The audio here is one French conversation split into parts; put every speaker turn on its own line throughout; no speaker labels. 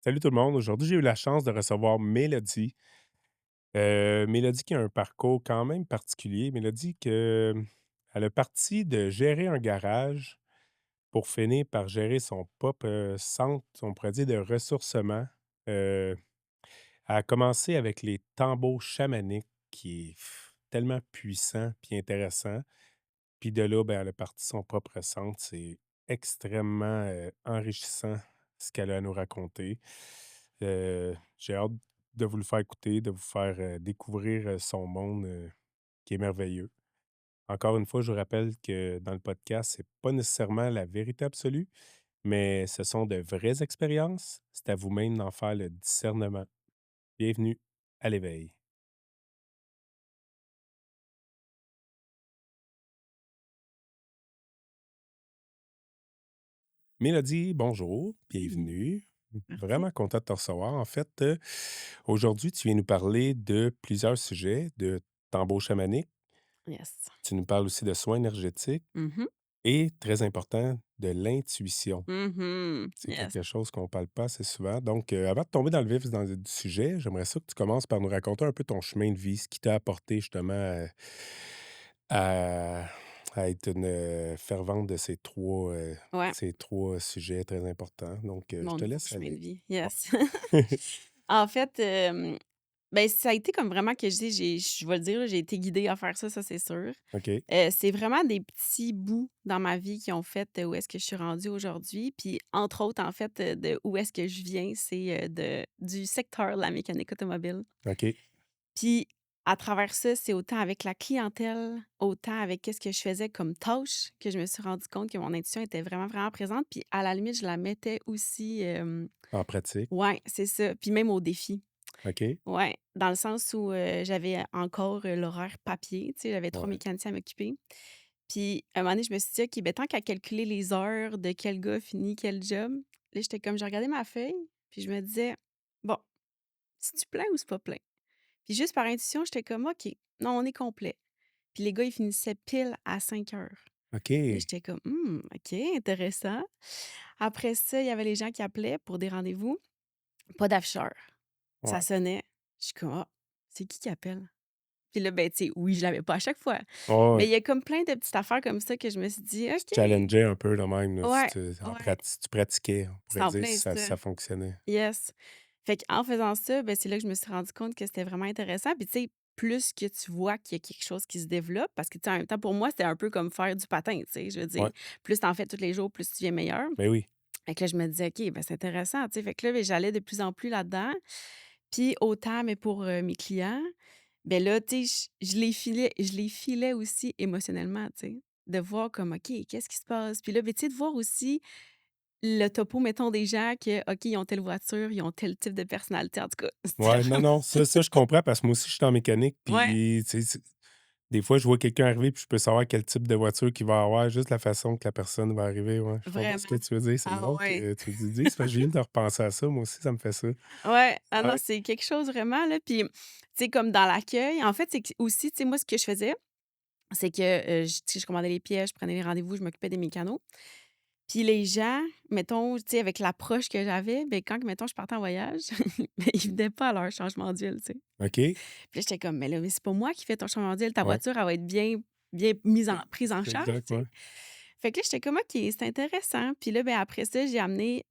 Salut tout le monde. Aujourd'hui, j'ai eu la chance de recevoir Mélodie. Mélodie qui a un parcours quand même particulier. Mélodie que elle a parti de gérer un garage pour finir par gérer son propre centre, on pourrait dire, de ressourcement. Heu, Elle a commencé avec les tambours chamaniques qui est tellement puissant puis intéressant. Puis de là, ben, elle a parti son propre centre. C'est extrêmement enrichissant ce qu'elle a à nous raconter. J'ai hâte de vous le faire écouter, de vous faire découvrir son monde qui est merveilleux. Encore une fois, je vous rappelle que dans le podcast, c'est pas nécessairement la vérité absolue, mais ce sont de vraies expériences. C'est à vous-même d'en faire le discernement. Bienvenue à l'éveil. Mélodie, bonjour,
Mmh.
bienvenue.
Merci.
Vraiment content de te recevoir. En fait, aujourd'hui, tu viens nous parler de plusieurs sujets, de tambour chamanique.
Yes.
Tu nous parles aussi de soins énergétiques
Mmh.
et, très important, de l'intuition. C'est
Yes.
quelque chose qu'on ne parle pas assez souvent. Donc, avant de tomber dans le vif du sujet, j'aimerais ça que tu commences par nous raconter un peu ton chemin de vie, ce qui t'a apporté justement à, à être une fervente de
Ouais,
ces trois sujets très importants. Donc, je
mon
te
nouveau
laisse
chemin de
aller.
vie. Yes.
Ouais.
En fait, ben, ça a été comme vraiment que je dis, je vais le dire, là, j'ai été guidée à faire ça, ça, c'est sûr.
OK.
C'est vraiment des petits bouts dans ma vie qui ont fait, où est-ce que je suis rendue aujourd'hui. Puis entre autres, en fait, de où est-ce que je viens, c'est, du secteur de la mécanique automobile.
OK.
Puis, à travers ça, c'est autant avec la clientèle, autant avec qu'est-ce que je faisais comme tâche, que je me suis rendu compte que mon intuition était vraiment, vraiment présente. Puis, à la limite, je la mettais aussi,
En pratique.
ouais, c'est ça. Puis même au défi.
OK.
Ouais, dans le sens où, j'avais encore, l'horaire papier, tu sais, j'avais 3
Ouais.
mécaniciens à m'occuper. Puis, à un moment donné, je me suis dit: «OK, ben, tant qu'à calculer les heures de quel gars finit quel job», là, j'étais comme je regardais ma feuille, puis je me disais: «Bon, c'est-tu plein ou c'est pas plein?» Puis juste par intuition, j'étais comme: «OK, non, on est complet». Puis les gars, ils finissaient pile à 5 heures. Là,
OK.
j'étais comme: OK, intéressant». Après ça, il y avait les gens qui appelaient pour des rendez-vous, pas d'afficheur. Ça
Ouais.
sonnait. Je suis comme: «Ah, c'est qui appelle?» Puis là, ben, tu sais, oui, je l'avais pas à chaque fois,
Ouais,
mais
ouais.
il y a comme plein de petites affaires comme ça que je me suis dit:
Tu te
«OK».
challengeais un peu de même, là,
Ouais, ouais,
tu pratiquais, on
c'est
pourrait
en
dire,
plein
si ça
ça.
ça fonctionnait.
Yes. Fait qu'en faisant ça, ben, c'est là que je me suis rendu compte que c'était vraiment intéressant. Puis, tu sais, plus que tu vois qu'il y a quelque chose qui se développe, parce que, tu sais, en même temps, pour moi, c'était un peu comme faire du patin, tu sais. Je veux dire,
Ouais.
plus tu en fais tous les jours, plus tu deviens meilleur.
Mais oui.
Fait que là, je me disais, OK, ben, c'est intéressant, tu sais. Fait que là, ben, j'allais de plus en plus là-dedans. Puis, autant, mais pour mes clients, ben là, tu sais, je les filais aussi émotionnellement, tu sais. De voir comme, OK, qu'est-ce qui se passe? Puis là, ben, tu sais, de voir aussi le topo, mettons, des gens que, OK, ils ont telle voiture, ils ont tel type de personnalité, en tout cas.
Ouais, non, non, ça, je comprends parce que moi aussi, je suis en mécanique,
Ouais,
puis, tu sais, des fois, je vois quelqu'un arriver, puis je peux savoir quel type de voiture qu'il va avoir, juste la façon que la personne va arriver, ouais. Je comprends ce que
vraiment.
tu veux dire. C'est
Ah
drôle
ouais.
que tu me dises, parce que je viens de repenser à ça, moi aussi, ça me fait ça.
Ouais, ah non,
Ouais.
c'est quelque chose vraiment, là, puis, tu sais, comme dans l'accueil, en fait, c'est que aussi, tu sais, moi, ce que je faisais, c'est que, tu sais, je commandais les pièces, je prenais les rendez-vous, je m'occupais des mécanos. Puis les gens, mettons, tu sais, avec l'approche que j'avais, ben quand, mettons, je partais en voyage, ben, ils venaient pas à leur changement d'huile, tu sais.
OK.
Puis là, j'étais comme: «Mais là, mais c'est pas moi qui fais ton changement d'huile, ta
Ouais.
voiture, elle va être bien mise en prise en
C'est
charge»,
exact,
tu sais.
ouais.
Fait que là, j'étais comme: «OK, c'est intéressant». Puis là, ben, après ça, j'ai amené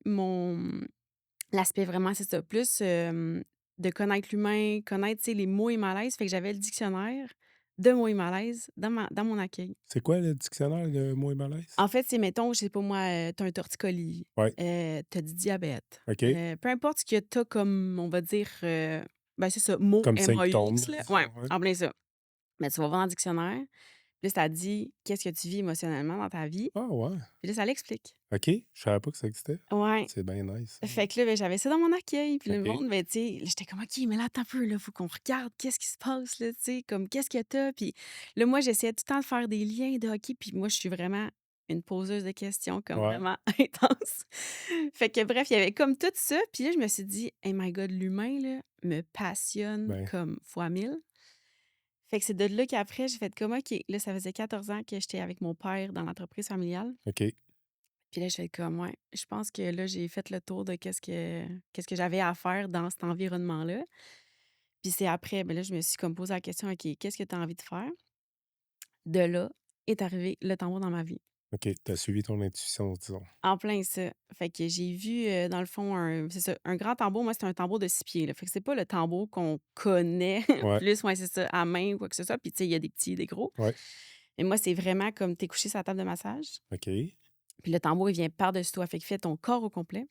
l'aspect vraiment, c'est ça, plus, de connaître l'humain, connaître, tu sais, les mots et malaises. Fait que j'avais le dictionnaire de mots et malaises dans mon accueil.
C'est quoi le dictionnaire de mots et malaise?
En fait, c'est, mettons, je sais pas moi, tu un torticolis,
Ouais.
tu du diabète,
OK.
peu importe ce que tu comme, on va dire, ben, c'est ça, mots
Comme symptôme,
M-A-U-X,
là,
là. Ouais,
disons, ouais.
en plein ça. Mais tu vas voir dans le dictionnaire, puis là, ça dit qu'est-ce que tu vis émotionnellement dans ta vie,
Ah ouais.
puis là, ça l'explique.
OK. Je savais pas que ça existait.
Ouais.
C'est bien nice, ça,
Fait
ouais.
que là, ben, j'avais ça dans mon accueil, puis le
OK.
monde, ben, tu sais, là, j'étais comme: «OK, mais là, attends un peu, là, faut qu'on regarde qu'est-ce qui se passe, là», tu sais, comme qu'est-ce que tu Puis là, moi, j'essayais tout le temps de faire des liens de OK, puis moi, je suis vraiment une poseuse de questions comme
Ouais.
vraiment intense. Fait que bref, il y avait comme tout ça, puis là, je me suis dit: «Hey my God, l'humain, là, me passionne
Ben,
comme fois 1000». Fait que c'est de là qu'après, j'ai fait comme: «OK». Là, ça faisait 14 ans que j'étais avec mon père dans l'entreprise familiale.
OK.
Puis là, j'étais comme: «Ouais, je pense que là, j'ai fait le tour de qu'est-ce que j'avais à faire dans cet environnement-là». Puis c'est après, ben là, je me suis comme posé la question: «OK, qu'est-ce que tu as envie de faire?» De là est arrivé le tambour dans ma vie.
OK, tu as suivi ton intuition, disons.
En plein ça. Fait que j'ai vu, dans le fond, c'est ça, un grand tambour. Moi, c'est un tambour de 6 pieds, là. Fait que c'est pas le tambour qu'on connaît
Ouais,
plus, ouais, c'est ça, à main ou quoi que ce soit. Puis, tu sais, il y a des petits, des gros.
ouais,
Mais moi, c'est vraiment comme tu es couché sur la table de massage,
OK,
puis le tambour, il vient par-dessus toi. Fait qu'il fait ton corps au complet.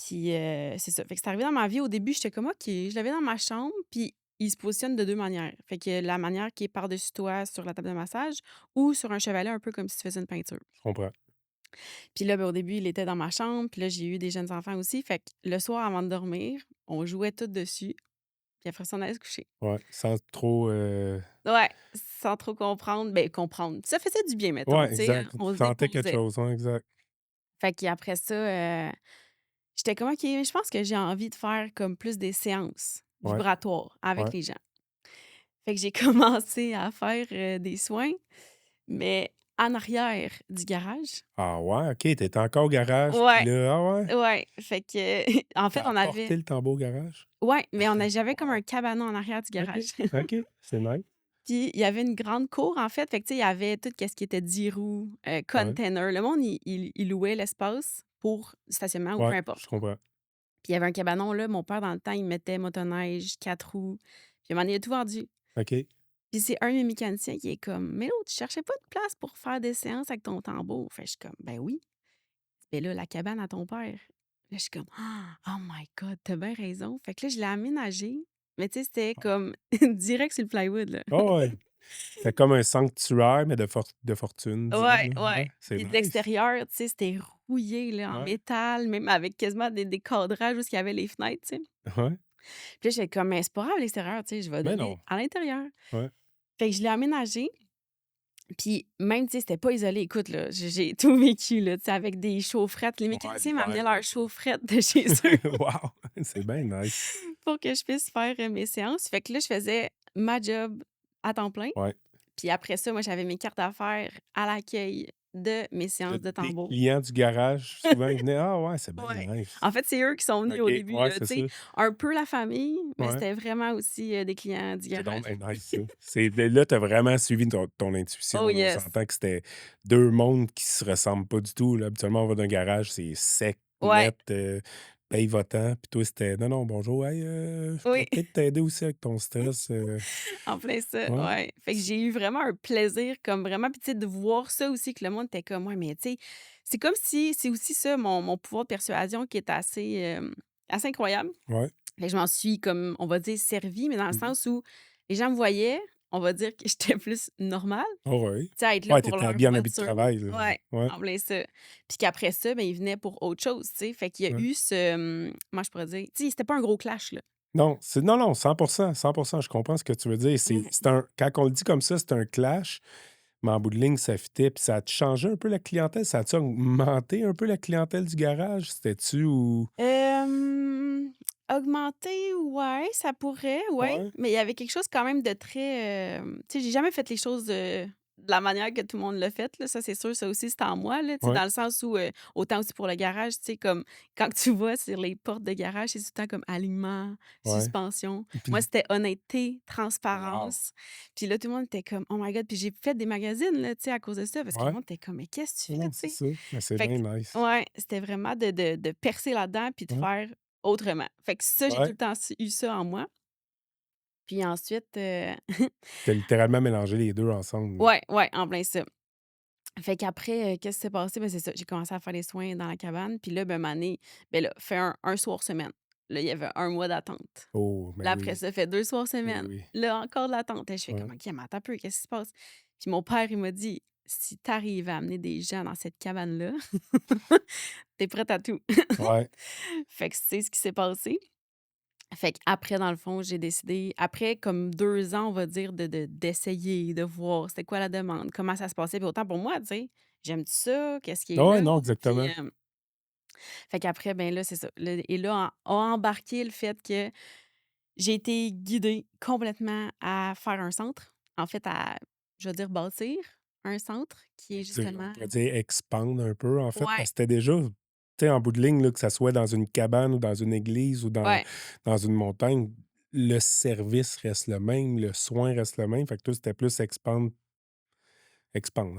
Puis, c'est ça. Fait que c'est arrivé dans ma vie. Au début, j'étais comme: «OK». Je l'avais dans ma chambre, puis il se positionne de 2 manières. Fait que la manière qui est par-dessus toi sur la table de massage ou sur un chevalet, un peu comme si tu faisais une peinture.
je comprends.
Puis là, ben, au début, il était dans ma chambre, puis là, j'ai eu des jeunes enfants aussi. Fait que le soir, avant de dormir, on jouait tout dessus, puis après ça, on allait se coucher.
Ouais, sans trop,
Ouais, sans trop comprendre. Ben, comprendre. Ça faisait du bien, mettons,
ouais,
tu sais,
exact.
on
Tu
se
sentais quelque
déposait.
chose, ouais, exact.
Fait qu'après ça, j'étais comme: «OK, je pense que j'ai envie de faire comme plus des séances
Ouais,
vibratoires avec
ouais.
les gens». Fait que j'ai commencé à faire, des soins, mais en arrière du garage.
Ah ouais, OK, tu étais encore au garage, puis
Ouais,
là ah ouais?
ouais. Fait que, en
Tu
fait,
as
on avait
apporté le tambour au garage?
ouais, mais j'avais comme un
Wow!
cabanon en arrière du
OK,
garage.
OK, c'est nice.
Puis il y avait une grande cour, en fait. Fait que, tu sais, il y avait tout ce qui était 10 roues,
Ouais,
container. Le monde, il louait l'espace pour stationnement ou peu
ouais,
importe.
je comprends.
Puis il y avait un cabanon, là, mon père, dans le temps, il mettait motoneige, 4 roues. Puis à un moment donné, il a tout vendu.
OK.
Puis c'est un de mes mécaniciens qui est comme: «Mais l'autre, tu cherchais pas de place pour faire des séances avec ton tambour?» Fait que je suis comme: «Ben oui». «Ben là, la cabane à ton père». Là, je suis comme: «Ah, Oh my God, t'as bien raison». Fait que là, je l'ai aménagé, mais tu sais, c'était comme direct sur le plywood, là.
Ah ouais, c'était comme un sanctuaire, mais de fortune, disons,
Ouais,
là.
ouais.
Ouais, c'est
Puis de
nice.
l'extérieur, tu sais, c'était rouillé, là, en
Ouais,
métal, même avec quasiment des cadrages où il y avait les fenêtres, tu sais.
ouais.
Puis là, j'étais comme: «Mais c'est pas grave à l'extérieur, tu sais, je vais
Mais
donner
non.
à l'intérieur».
Ouais.
Fait que je l'ai aménagé, puis même, tu sais, c'était pas isolé. Écoute, là, j'ai tout vécu, là, tu sais, avec des chaufferettes. Les
Ouais,
mécaniciens m'amenaient
l'hiver,
leurs chaufferettes de chez eux
wow! C'est bien nice.
pour que je puisse faire, mes séances. Fait que là, je faisais ma job à temps plein.
Ouais.
Puis après ça, moi, j'avais mes cartes d'affaires à l'accueil de mes séances de
Tes
tambour.
clients du garage, souvent, ils venaient: «Ah ouais, c'est bien
Ouais.
nice».
En fait, c'est eux qui sont venus
OK,
au début,
ouais,
là,
c'est
tu
ça.
sais, un peu la famille, mais
Ouais.
c'était vraiment aussi, des clients du
C'est donc
garage.
bien nice ça. C'est de là, tu as vraiment suivi ton
Oh
intuition, là. On
yes!
s'entend que c'était 2 mondes qui se ressemblent pas du tout, là. Habituellement, on va d'un garage, c'est sec,
Ouais,
net, paye va-t'en. Puis toi, c'était: «Non, non, bonjour, hey, je pourrais
oui,
peut-être t'aider aussi avec ton stress»,
en plein ça,
ouais,
ouais. Fait que j'ai eu vraiment un plaisir comme vraiment puis tu sais, de voir ça aussi que le monde était comme: «Ouais, mais tu sais», c'est comme si c'est aussi ça mon pouvoir de persuasion qui est assez, assez incroyable.
ouais.
Fait que je m'en suis comme, on va dire, servie, mais dans le
Mmh.
sens où les gens me voyaient, on va dire que j'étais plus normale.
Oh oui.
Tu sais, à être là
Ouais, tu
pour
étais
leur
habillé en habit de
voiture.
travail, là.
Ouais,
Ouais,
en plein ça. Puis qu'après ça, ben, ils venaient pour autre chose, tu sais. Fait qu'il y a
ouais.
eu ce, comment je pourrais dire? Tu sais, c'était pas un gros clash, là.
Non, non, non, 100 je comprends ce que tu veux dire.
Mmh.
C'est un quand on le dit comme ça, c'est un clash. Mais en bout de ligne, ça fitait, puis ça a changé un peu la clientèle? Ça a-tu augmenté un peu la clientèle du garage? C'était-tu ou
Augmenter, ouais, ça pourrait, ouais,
ouais,
mais il y avait quelque chose quand même de très, tu sais, j'ai jamais fait les choses, de la manière que tout le monde l'a fait, là, ça, c'est sûr, ça aussi, c'est en moi, là, tu sais,
ouais,
dans le sens où, autant aussi pour le garage, tu sais, comme quand tu vois sur les portes de garage, c'est tout le temps comme alignement,
ouais.
suspension. Moi,
Puis
c'était honnêteté,
wow!
transparence, puis là, tout le monde était comme: «Oh my God», puis j'ai fait des magazines, là, tu sais, à cause de ça, parce que le
Ouais.
monde était comme: «Mais qu'est-ce que
Non,
tu fais?»
non,
tu
c'est
sais?
ça. Mais c'est
Fait
bien
que
nice.
ouais, c'était vraiment de percer là-dedans puis de
Ouais,
faire autrement. Fait que ça, j'ai tout
ouais.
le temps eu ça en moi. Puis ensuite,
Tu littéralement mélangé les 2 ensemble, là.
ouais, ouais, en plein ça. Fait qu'après, qu'est-ce qui s'est passé? Ben, c'est ça, j'ai commencé à faire les soins dans la cabane. Puis là, ben, un ben là, fais un soir semaine. Là, il y avait un mois d'attente.
Oh, ben
Là, après
oui,
ça, fait 2 soirs
ben
semaine.
oui.
Là, encore de l'attente. Là, je fais
Ouais,
comme: «OK, mais attends un peu, qu'est-ce qui se passe?» Puis mon père, il m'a dit: «Si tu arrives à amener des gens dans cette cabane-là, tu prête à tout».
ouais,
Fait que c'est ce qui s'est passé. Fait qu'après, dans le fond, j'ai décidé, après comme 2 ans, on va dire, d'essayer, de voir c'était quoi la demande, comment ça se passait. Puis autant pour moi, tu sais, j'aime ça? Qu'est-ce qui est
ouais,
là?
non,
Puis,
exactement.
fait qu'après, ben là, c'est ça. Là et là, a embarqué le fait que j'ai été guidée complètement à faire un centre. En fait, à, je veux dire, bâtir un centre qui est
On
justement
pourrait dire expandre un peu, en fait,
ouais,
parce que c'était déjà, tu sais, en bout de ligne, là, que ça soit dans une cabane ou dans une église ou
ouais,
dans une montagne, le service reste le même, le soin reste le même. Fait que toi, c'était plus expandre,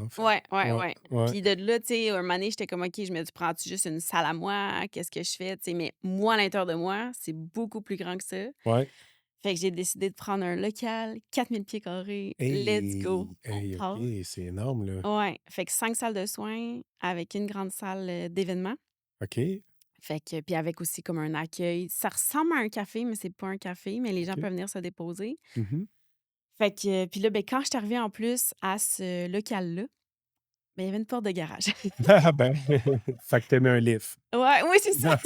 en fait.
ouais, ouais,
Ouais,
ouais.
ouais,
Puis de là, tu sais, un moment donné, j'étais comme: «OK, je me dis: «Prends-tu juste une salle à moi? Qu'est-ce que je fais?» Tu sais, mais moi, à l'intérieur de moi, c'est beaucoup plus grand que ça.
ouais.
Fait que j'ai décidé de prendre un local, 4 000 pieds carrés, let's go,
Hey!
on
Hey,
part.
OK, c'est énorme, là.
Ouais, fait que 5 salles de soins avec une grande salle, d'événements.
OK,
Fait que puis avec aussi comme un accueil. Ça ressemble à un café, mais c'est pas un café, mais les gens
OK.
peuvent venir se déposer.
Mmh.
Fait que puis là, ben, quand je suis arrivée en plus à ce local-là, ben, il y avait une porte de garage.
Ah ben, fait que tu un livre.
Ouais, oui, c'est ça.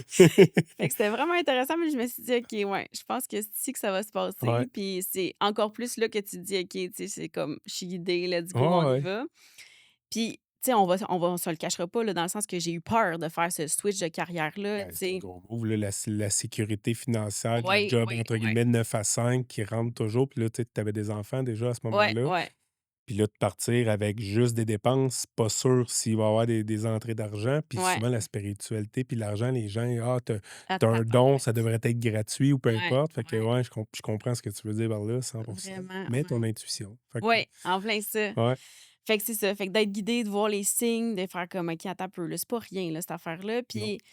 Fait que c'était vraiment intéressant, mais je me suis dit: «OK, ouais, je pense que c'est ici que ça va se
Ouais.
passer». Puis c'est encore plus là que tu te dis: «OK, tu sais, c'est comme je suis guidée, let's
Ouais,
go, on y
ouais.
va». Puis, tu sais, on se le cachera pas là, dans le sens que j'ai eu peur de faire ce switch de carrière-là,
Ben,
tu
c'est un
sais.
gros move, là, la sécurité financière de la
Oui,
job,
oui,
entre
ouais.
guillemets, 9 à 5 qui rentre toujours. Puis là, tu sais, tu avais des enfants déjà à ce
Ouais,
moment-là.
ouais,
Puis là, de partir avec juste des dépenses, pas sûr s'il va y avoir des entrées d'argent. Puis
ouais.
souvent, la spiritualité puis l'argent, les gens: «Ah,
À
tu un don, ça
tabarouette.
devrait être gratuit» ou peu
Ouais,
importe. Fait que
ouais,
ouais, je comprends ce que tu veux dire par là, 100.
vraiment,
Mais ton
ouais.
intuition. Fait que
Ouais, en plein ça.
ouais,
Fait que c'est ça, fait que d'être guidée, de voir les signes, de faire comme: «OK, attends un peu, là, c'est pas rien, là, cette affaire-là».
non.
Puis, tu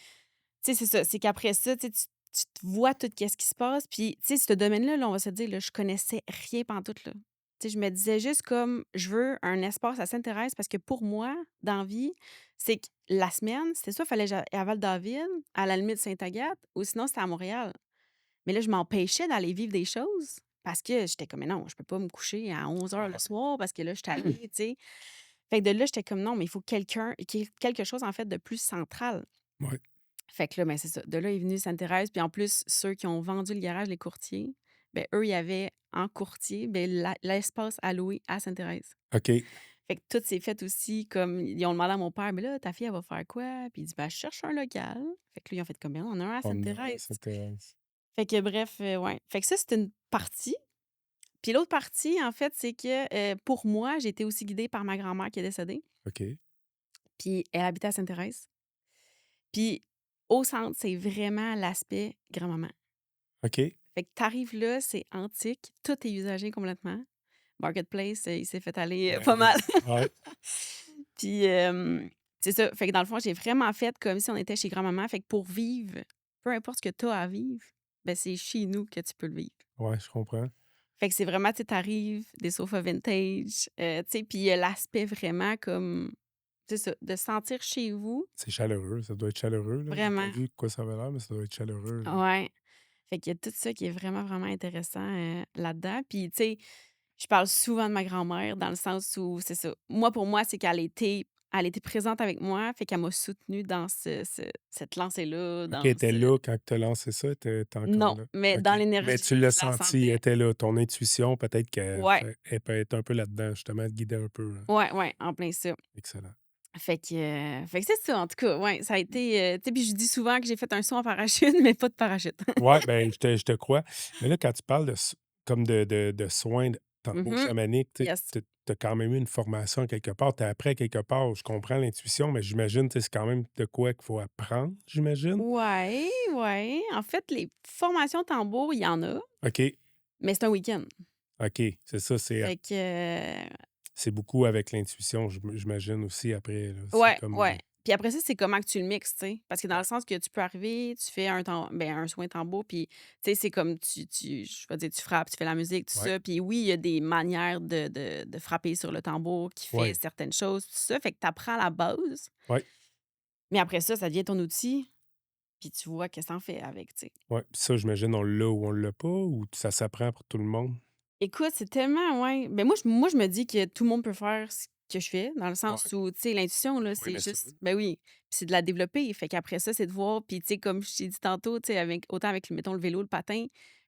sais, c'est ça, c'est qu'après ça, tu sais, tu te vois tout qu'est-ce qui se passe. Puis, tu sais, ce domaine-là, là, on va se dire, là, je connaissais rien pantoute, là. Tu sais, je me disais juste comme: «Je veux un espace à Sainte-Thérèse» parce que pour moi, dans la vie, c'est que la semaine, c'était soit fallait que j'aille à Val-David, à la limite Sainte-Agathe, ou sinon c'était à Montréal. Mais là, je m'empêchais d'aller vivre des choses parce que j'étais comme: «Mais non, je peux pas me coucher à 11 heures le soir parce que là, je suis allée», tu sais? Fait que de là, j'étais comme: «Non, mais il faut qu'il y ait quelque chose, en fait, de plus central».
Ouais.
Fait que là, ben, c'est ça. De là est venue Sainte-Thérèse, puis en plus, ceux qui ont vendu le garage, les courtiers, ben, eux, il y avait en courtier, ben, l'espace à louer à Sainte-Thérèse.
OK.
Fait que tout s'est fait aussi comme ils ont demandé à mon père: «Mais là, ta fille, elle va faire quoi?» Puis il dit: «Ben, je cherche un local». Fait que là, ils ont fait comme: «Ben, on en a un à
On a
Sainte-Thérèse».
Sainte-Thérèse.
Fait que bref, ouais. Fait que ça, c'est une partie. Puis l'autre partie, en fait, c'est que, pour moi, j'ai été aussi guidée par ma grand-mère qui est décédée,
OK.
puis elle habitait à Sainte-Thérèse. Puis au centre, c'est vraiment l'aspect grand-maman.
OK.
Fait que tu arrives là, c'est antique, tout est usagé complètement. Marketplace, il s'est fait aller,
Ben
pas
oui.
mal.
Ouais.
Puis, c'est ça. Fait que dans le fond, j'ai vraiment fait comme si on était chez grand-maman. Fait que pour vivre, peu importe ce que tu as à vivre, ben c'est chez nous que tu peux le vivre.
Ouais, je comprends.
Fait que c'est vraiment, tu sais, tu des sofas vintage, tu sais, puis il y a l'aspect vraiment comme, c'est ça, de sentir chez vous,
C'est chaleureux, ça doit être chaleureux, là. J'ai pas
vraiment.
vu de quoi ça avait l'air, mais ça doit être chaleureux, là.
Ouais. Fait qu'il y a tout ça qui est vraiment, vraiment intéressant, là-dedans. Puis, tu sais, je parle souvent de ma grand-mère dans le sens où, c'est ça, moi, pour moi, c'est qu'elle était présente avec moi, fait qu'elle m'a soutenue dans cette lancée-là,
OK, elle
dans
était
ce
là quand tu as lancé ça, tu encore
non,
là.
mais
OK.
dans
Mais tu
l'énergie,
l'as
je la
senti, elle
sentais.
était là. Ton intuition, peut-être
Ouais,
elle peut être un peu là-dedans, justement, te guider un peu, là.
ouais, ouais, en plein ça.
Excellent.
Fait que c'est ça, en tout cas, ouais, ça a été, tu sais, puis je dis souvent que j'ai fait un saut en parachute, mais pas de parachute.
Ouais, ben, je te crois. Mais là, quand tu parles comme de soins de tambour
Mmh.
chamanique, tu
Yes.
as quand même eu une formation quelque part. Tu as appris à quelque part. Je comprends l'intuition, mais j'imagine, tu sais, c'est quand même de quoi qu'il faut apprendre, j'imagine?
Ouais, ouais. En fait, les formations tambour, il y en a,
OK,
mais c'est un week-end.
OK, c'est ça,
Fait que,
c'est beaucoup avec l'intuition, j'imagine aussi après, là. C'est
ouais,
comme,
ouais. Puis après ça, c'est comment que tu le mixes, tu sais? Parce que dans
ouais,
le sens que tu peux arriver, tu fais un soin tambour, puis tu sais, c'est comme je vais dire, tu frappes, tu fais la musique, tout
ouais,
ça. Puis oui, il y a des manières de frapper sur le tambour qui fait
ouais,
certaines choses, tout ça. Fait que tu apprends la base,
ouais,
mais après ça devient ton outil, puis tu vois qu'est-ce que tu en fais avec, tu sais.
ouais. Puis ça, j'imagine, on l'a ou on l'a pas ou ça s'apprend pour tout le monde?
Écoute, c'est tellement ouais. Ben moi, je me dis que tout le monde peut faire ce que je fais, dans le sens
Ouais,
où, tu sais, l'intuition, là,
oui,
c'est
bien sûr.
juste ben oui, puis c'est de la développer. Fait qu'après ça, c'est de voir puis tu sais, comme je t'ai dit tantôt, tu sais, autant avec, mettons, le vélo, le patin,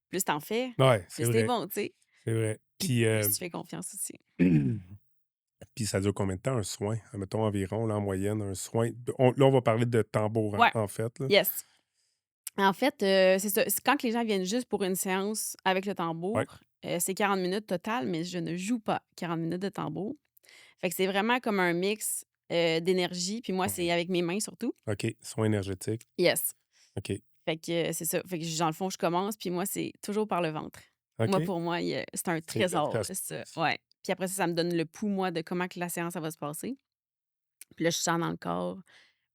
plus t'en fais,
Ouais, c'est
plus c'est
vrai,
bon, tu sais.
c'est vrai.
Puis
Puis,
plus tu fais confiance aussi.
puis ça dure combien de temps un soin? Mettons environ, là, en moyenne, un soin là, on va parler de tambour,
Ouais,
en fait, là.
yes. En fait, c'est ça, c'est quand que les gens viennent juste pour une séance avec le tambour,
Ouais,
C'est 40 minutes total, mais je ne joue pas 40 minutes de tambour. Fait que c'est vraiment comme un mix, d'énergie, puis moi, c'est
Ouais.
avec mes mains surtout.
OK, soins énergétiques.
Yes.
OK.
Fait que, c'est ça. Fait que dans le fond, je commence, puis moi, c'est toujours par le ventre. Moi,
OK,
pour moi, c'est un
c'est là que
trésor,
ça se
ça.
passe.
Ouais. Puis après ça me donne le pouls, moi, de comment que la séance, ça va se passer. Puis là, je sens dans le corps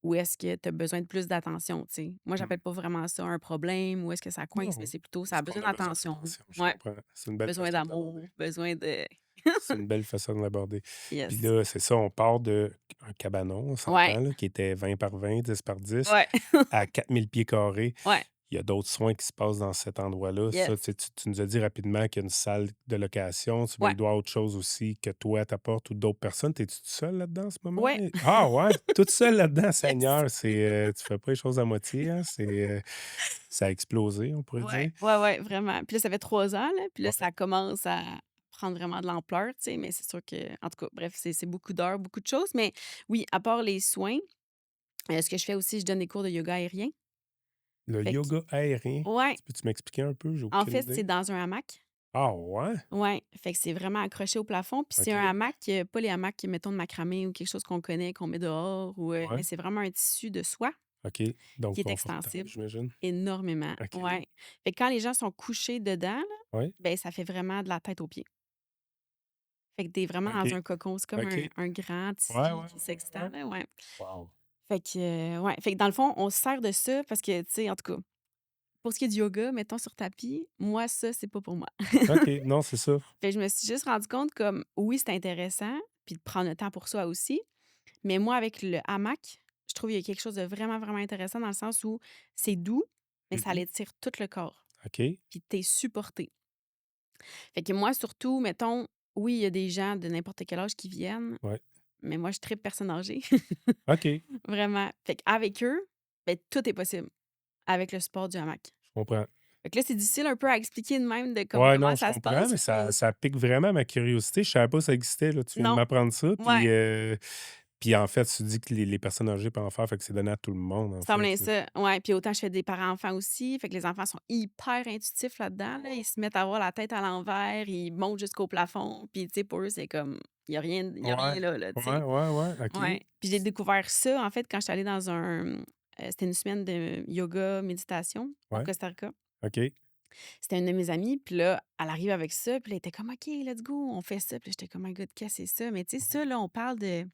où est-ce que tu as besoin de plus d'attention, tu sais. Moi,
Mmh.
j'appelle pas vraiment ça un problème, où est-ce que ça coince, mais
Non,
c'est plutôt ça
ce
a
qu'on
besoin
a besoin
d'attention.
d'attention, je
Ouais.
comprends. C'est une belle
Besoin
façon de l'aborder.
d'amour, besoin de
C'est une belle façon de l'aborder. Puis
yes.
là, c'est ça, on part de un cabanon, on
Ouais.
s'entend, là, qui était 20 par 20, 10 par 10,
Ouais.
à 4000 pieds carrés.
Ouais.
Il y a d'autres soins qui se passent dans cet endroit-là. Ça,
Yes.
tu nous as dit rapidement qu'il y a une salle de location, mais
Ouais.
il doit y avoir autre chose aussi que toi t'apportes ou d'autres personnes. T'es-tu tout seul là-dedans en ce moment?
Ouais.
Ah ouais, toute seule là-dedans,
Yes.
Seigneur. Tu fais pas les choses à moitié, hein? Ça a explosé, on pourrait
Ouais.
dire.
Ouais, ouais, vraiment. Puis là, ça fait 3 ans, là, puis là,
Ouais.
ça commence à prendre vraiment de l'ampleur, tu sais, mais c'est sûr que en tout cas, bref, c'est beaucoup d'heures, beaucoup de choses, mais oui, à part les soins, ce que je fais aussi, je donne des cours de yoga aérien.
Le
Fait que
yoga aérien,
ouais,
peux-tu m'expliquer un peu? J'ai
en
aucune
fait, c'est
idée.
dans un hamac.
Ah ouais?
Ouais, fait que c'est vraiment accroché au plafond, puis c'est un
OK.
hamac, pas les hamacs, mettons, de macramé ou quelque chose qu'on connaît, qu'on met dehors ou mais
Ouais.
c'est vraiment un tissu de soie
OK.
qui
Donc
est
confortable,
extensible
j'imagine.
énormément,
OK.
ouais. Fait que quand les gens sont couchés dedans, là,
Ouais.
ben ça fait vraiment de la tête aux pieds. Fait que tu vraiment dans
OK.
un cocon, c'est comme
OK.
un grand
Ouais,
tissu
ouais,
qui
ouais, ouais,
s'extend,
ouais.
là, ouais.
Wow.
Fait que, ouais, fait que dans le fond, on se sert de ça parce que, tu sais, en tout cas, pour ce qui est du yoga, mettons sur tapis, moi, ça, c'est pas pour moi.
OK. Non, c'est ça.
Fait que je me suis juste rendu compte comme, oui, c'est intéressant, puis de prendre le temps pour soi aussi, mais moi, avec le hamac, je trouve qu'il y a quelque chose de vraiment, vraiment intéressant dans le sens où c'est doux, mais ça
Mmh.
l'étire tout le corps,
OK.
puis tu es supporté. Fait que moi, surtout, mettons, oui, il y a des gens de n'importe quel âge qui viennent,
Ouais.
mais moi, je tripe personne âgée.
OK.
Vraiment. Fait qu'avec eux, ben, tout est possible avec le support du hamac.
Je comprends.
Fait que là, c'est difficile un peu à expliquer de même de comme
Ouais,
comment
non, je
ça se
comprends,
passe,
mais
là, mais
ça pique vraiment ma curiosité. Je savais pas que ça existait, là. Tu viens de
non.
m'apprendre ça,
Ouais.
puis en fait, tu dis que les personnes âgées peuvent en faire, fait que c'est donné à tout le monde, en
C'est en
fait,
plein
là.
ça. Ouais, puis autant je fais des parents-enfants aussi, fait que les enfants sont hyper intuitifs là-dedans, là. Ils se mettent à avoir la tête à l'envers, ils montent jusqu'au plafond, puis tu sais, pour eux, c'est comme il y a
Ouais.
rien là, tu
Ouais,
sais.
ouais, ouais, OK.
Ouais. Puis j'ai découvert ça, en fait, quand j'étais allée dans c'était une semaine de yoga, méditation au
Ouais.
Costa Rica.
OK.
C'était une de mes amies, puis là, elle arrive avec ça, puis là, elle était comme: «OK, let's go, on fait ça». Puis là, j'étais comme: «My God, qu'est-ce que c'est ça?» Mais tu sais,
Ouais.
ça, là, on parle de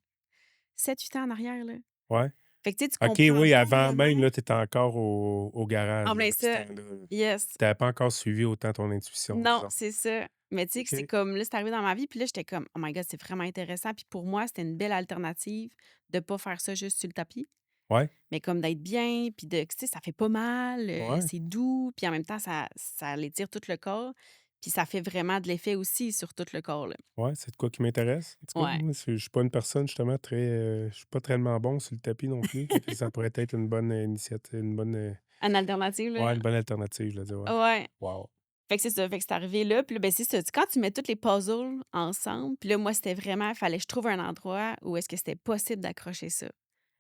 7 8 ans en arrière, là.
Ouais.
Fait que tu sais, tu
OK,
comprends
oui,
pas
avant même,
vraiment
là, tu étais encore au garage,
en
là,
plein
à ce
ça.
temps-là, là.
Yes.
Tu pas encore suivi autant ton intuition,
Non,
disons.
c'est ça. Mais tu sais que c'est
OK.
comme là, c'est arrivé dans ma vie, puis là, j'étais comme: «Oh my God, c'est vraiment intéressant». Puis pour moi, c'était une belle alternative de pas faire ça juste sur le tapis,
Ouais.
mais comme d'être bien, puis de tu sais, ça fait pas mal,
Ouais.
c'est doux, puis en même temps, ça l'étire tout le corps, puis ça fait vraiment de l'effet aussi sur tout le corps, là.
Ouais, c'est de quoi qui m'intéresse. En tout cas,
Ouais.
moi, je suis pas une personne justement très, je suis pas tellement bon sur le tapis non plus, fait que ça pourrait être une bonne, initiative, une bonne,
En alternative,
ouais,
là?
une bonne alternative, je veux dire, ouais.
Ouais.
Wow.
Fait que c'est ça, fait que c'est arrivé là, puis là, ben, c'est ça, tu sais, quand tu mets tous les puzzles ensemble, puis là, moi, c'était vraiment il fallait que je trouve un endroit où est-ce que c'était possible d'accrocher ça.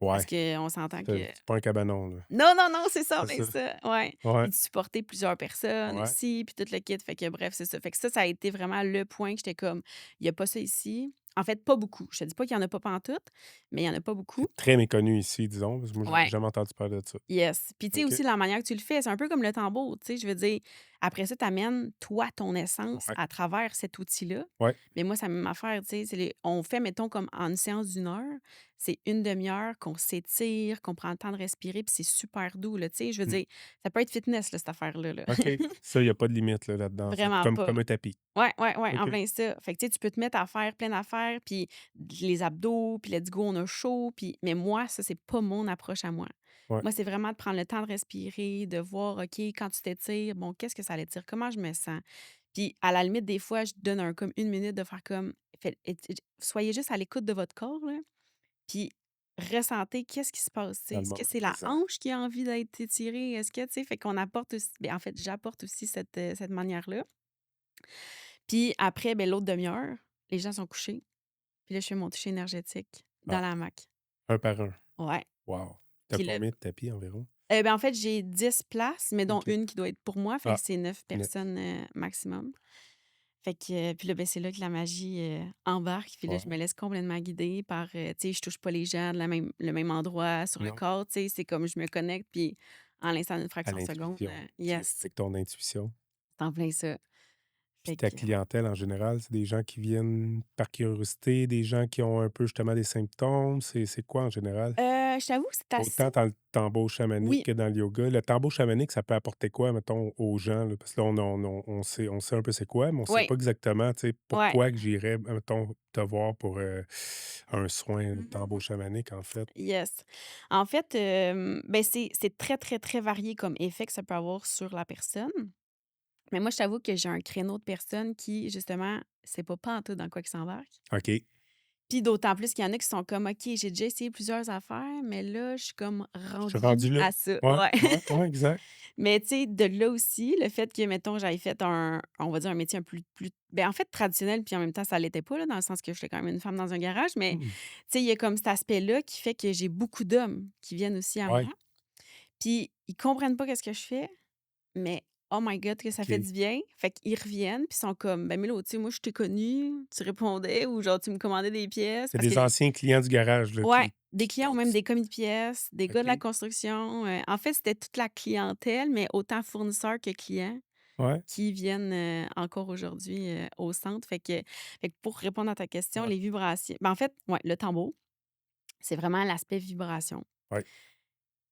Parce
Ouais,
qu'on s'entend que
c'est pas un cabanon, là.
non, non, non, c'est ça,
C'est
mais
ça.
ça, ouais.
Ouais,
Puis de supporter plusieurs personnes
ouais.
aussi, puis tout le kit. Fait que bref, c'est ça. Fait que ça a été vraiment le point que j'étais comme: «Il y a pas ça ici». En fait, pas beaucoup. Je te dis pas qu'il y en a pas pantoute, mais il y en a pas beaucoup.
C'est très méconnu ici, disons, parce que moi, j'ai
Ouais.
jamais entendu parler de ça.
Yes. Puis, tu sais,
OK.
aussi, la manière que tu le fais, c'est un peu comme le tambour, tu sais, je veux dire, après ça, tu amènes, toi, ton essence
Ouais,
à travers cet outil-là.
ouais.
Mais moi, c'est la même affaire, tu sais, on fait, mettons, comme en une séance d'1 heure, c'est une demi-heure qu'on s'étire, qu'on prend le temps de respirer, puis c'est super doux, là, tu sais, je veux
Mmh.
dire, ça peut être fitness, là, cette affaire-là, là.
OK. Ça, il y a pas de limite, là, là-dedans, en fait,
Vraiment
comme
pas.
comme un tapis.
Ouais, ouais, ouais, en
OK.
plein ça. Fait que, tu sais, tu peux te mettre à faire plein d'affaires, puis les abdos, puis let's go, on a chaud, puis mais moi, ça, c'est pas mon approche à moi.
Ouais.
Moi, c'est vraiment de prendre le temps de respirer, de voir, OK, quand tu t'étires, bon, qu'est-ce que ça l'étire? Comment je me sens? Puis, à la limite, des fois, je donne comme une minute de faire comme, soyez juste à l'écoute de votre corps, là, puis ressentez qu'est-ce qui se passe, tu sais.
Dans le
Est-ce que
moment
c'est la
présent.
hanche qui a envie d'être étirée? Est-ce que, tu sais, fait qu'on apporte aussi, ben, en fait, j'apporte aussi cette manière-là. Puis après, ben, l'autre demi-heure, les gens sont couchés. Puis là, je fais mon toucher énergétique dans
Ah,
la hamac.
un par un.
Ouais.
Wow. Tu as
Puis là,
combien de tapis environ?
ben, en fait, j'ai 10 places, mais dont
OK.
une qui doit être pour moi, fait que
Ah,
c'est 9
9.
personnes, maximum. Fait que, puis là, ben, c'est là que la magie, embarque. Puis là, je
Ouais.
me laisse complètement guider par, tu sais, je touche pas les gens de la même le même endroit sur le
Non,
corps, tu sais? C'est comme je me connecte, puis en l'instant d'une
à
fraction de seconde,
l'intuition. Tu y vas
yes,
avec ton intuition.
c'est en plein ça.
Puis
Fait
ta
que ouais.
clientèle en général, c'est des gens qui viennent par curiosité, des gens qui ont un peu justement des symptômes? C'est quoi en général?
Je t'avoue que c'est
Autant
assez
dans le tambour chamanique
oui,
que dans le yoga. Le tambour chamanique, ça peut apporter quoi, mettons, aux gens, là? Parce que là, on sait un peu c'est quoi, mais on sait
ouais,
pas exactement, tu sais,
ouais.
pourquoi que j'irais, mettons, te voir pour, un soin tambour
Mmh.
chamanique, en fait.
Yes. En fait, ben, c'est très, très, très varié comme effet que ça peut avoir sur la personne. Mais moi, je t'avoue que j'ai un créneau de personnes qui, justement, c'est pas pantoute dans quoi qu'ils s'embarquent.
OK.
Puis d'autant plus qu'il y en a qui sont comme: «OK, j'ai déjà essayé plusieurs affaires, mais là, je suis comme
Je suis
rendue
rendu là.
à ça».
Ouais,
Ouais.
ouais, ouais, exact.
Mais tu sais, de là aussi, le fait que, mettons, j'avais fait on va dire un métier un plus ben, en fait, traditionnel, puis en même temps, ça l'était pas, là, dans le sens que j'étais quand même une femme dans un garage, mais tu
Mmh.
sais, il y a comme cet aspect-là qui fait que j'ai beaucoup d'hommes qui viennent aussi à moi.
Ouais,
Puis ils comprennent pas qu'est-ce que je fais, mais oh my god que ça fait
OK.
du bien. Fait qu'ils reviennent puis ils sont comme: «Ben Mélo, tu sais, moi je t'ai connu, tu répondais ou genre tu me commandais des pièces»
C'est
parce que
des anciens clients du garage, là,
ouais, des
qui
clients ou même des commis de pièces, des gars de la
OK.
construction, en fait, c'était toute la clientèle, mais autant fournisseurs que clients
Ouais,
qui viennent, encore aujourd'hui, au centre. Fait que pour répondre à ta question,
ouais,
les vibrations ben, en fait, ouais, le tambour, c'est vraiment l'aspect vibration.
ouais.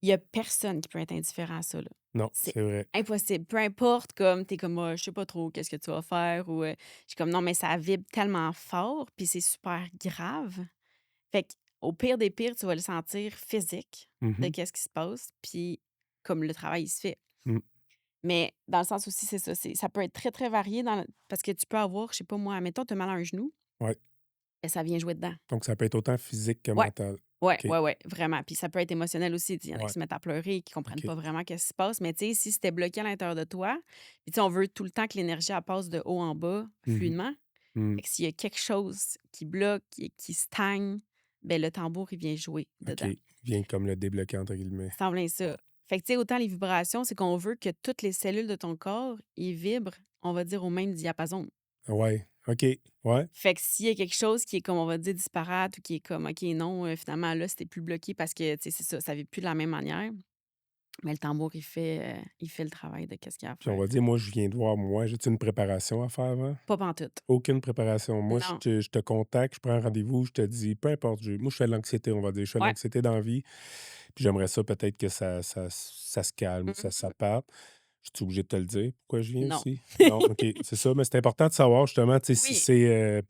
Il y a personne qui peut être indifférent à ça, là.
Non,
C'est
c'est vrai.
impossible. Peu importe, comme tu es comme: «Ah, je sais pas trop qu'est-ce que tu vas faire» ou, je suis comme: «Non, mais ça vibre tellement fort, puis c'est super grave». Fait qu'au pire des pires, tu vas le sentir physique de
Mmh.
qu'est-ce qui se passe, puis comme le travail, il se fait.
Mmh.
Mais dans le sens aussi, c'est ça, ça peut être très, très varié parce que tu peux avoir, je sais pas moi, admettons, tu as mal à un genou,
Ouais.
et ça vient jouer dedans.
Donc ça peut être autant physique que
Ouais.
mental.
Ouais,
OK.
ouais, ouais, vraiment. Puis ça peut être émotionnel aussi. Il y en a qui
Ouais,
se mettent à pleurer, qui comprennent
OK.
pas vraiment qu'est-ce qui se passe. Mais tu sais, si c'était bloqué à l'intérieur de toi, puis tu sais, on veut tout le temps que l'énergie, elle passe de haut en bas
Mmh.
fluidement.
Mmh.
Fait que s'il y a quelque chose qui bloque, qui stagne, ben le tambour, il vient jouer
OK.
dedans.
Vient comme le «débloquer» entre guillemets.
C'est en plein ça. Fait que tu sais, autant les vibrations, c'est qu'on veut que toutes les cellules de ton corps, ils vibrent, on va dire, au même diapason.
Ouais, OK. Ouais,
Fait que s'il y a quelque chose qui est comme, on va dire, disparate ou qui est comme: «OK, non, finalement, là, c'était plus bloqué parce que, tu sais, c'est ça, ça vibre plus de la même manière», mais le tambour, il fait le travail de qu'est-ce qu'il y a à
puis on
faire.
va dire, moi, je viens de voir moi, j'ai-tu une préparation à faire avant?
Pas pantoute.
Aucune préparation. Moi,
Non.
je te contacte, je prends un rendez-vous, je te dis, peu importe, moi, je fais de l'anxiété, on va dire. Je fais de
Ouais.
l'anxiété dans la vie, puis j'aimerais ça peut-être que ça se calme ou ça
Mmh.
parte. Je suis obligé de te le dire pourquoi je viens
Non.
aussi? Non, OK, c'est ça, mais c'est important de savoir justement, tu sais, si
Oui.
c'est,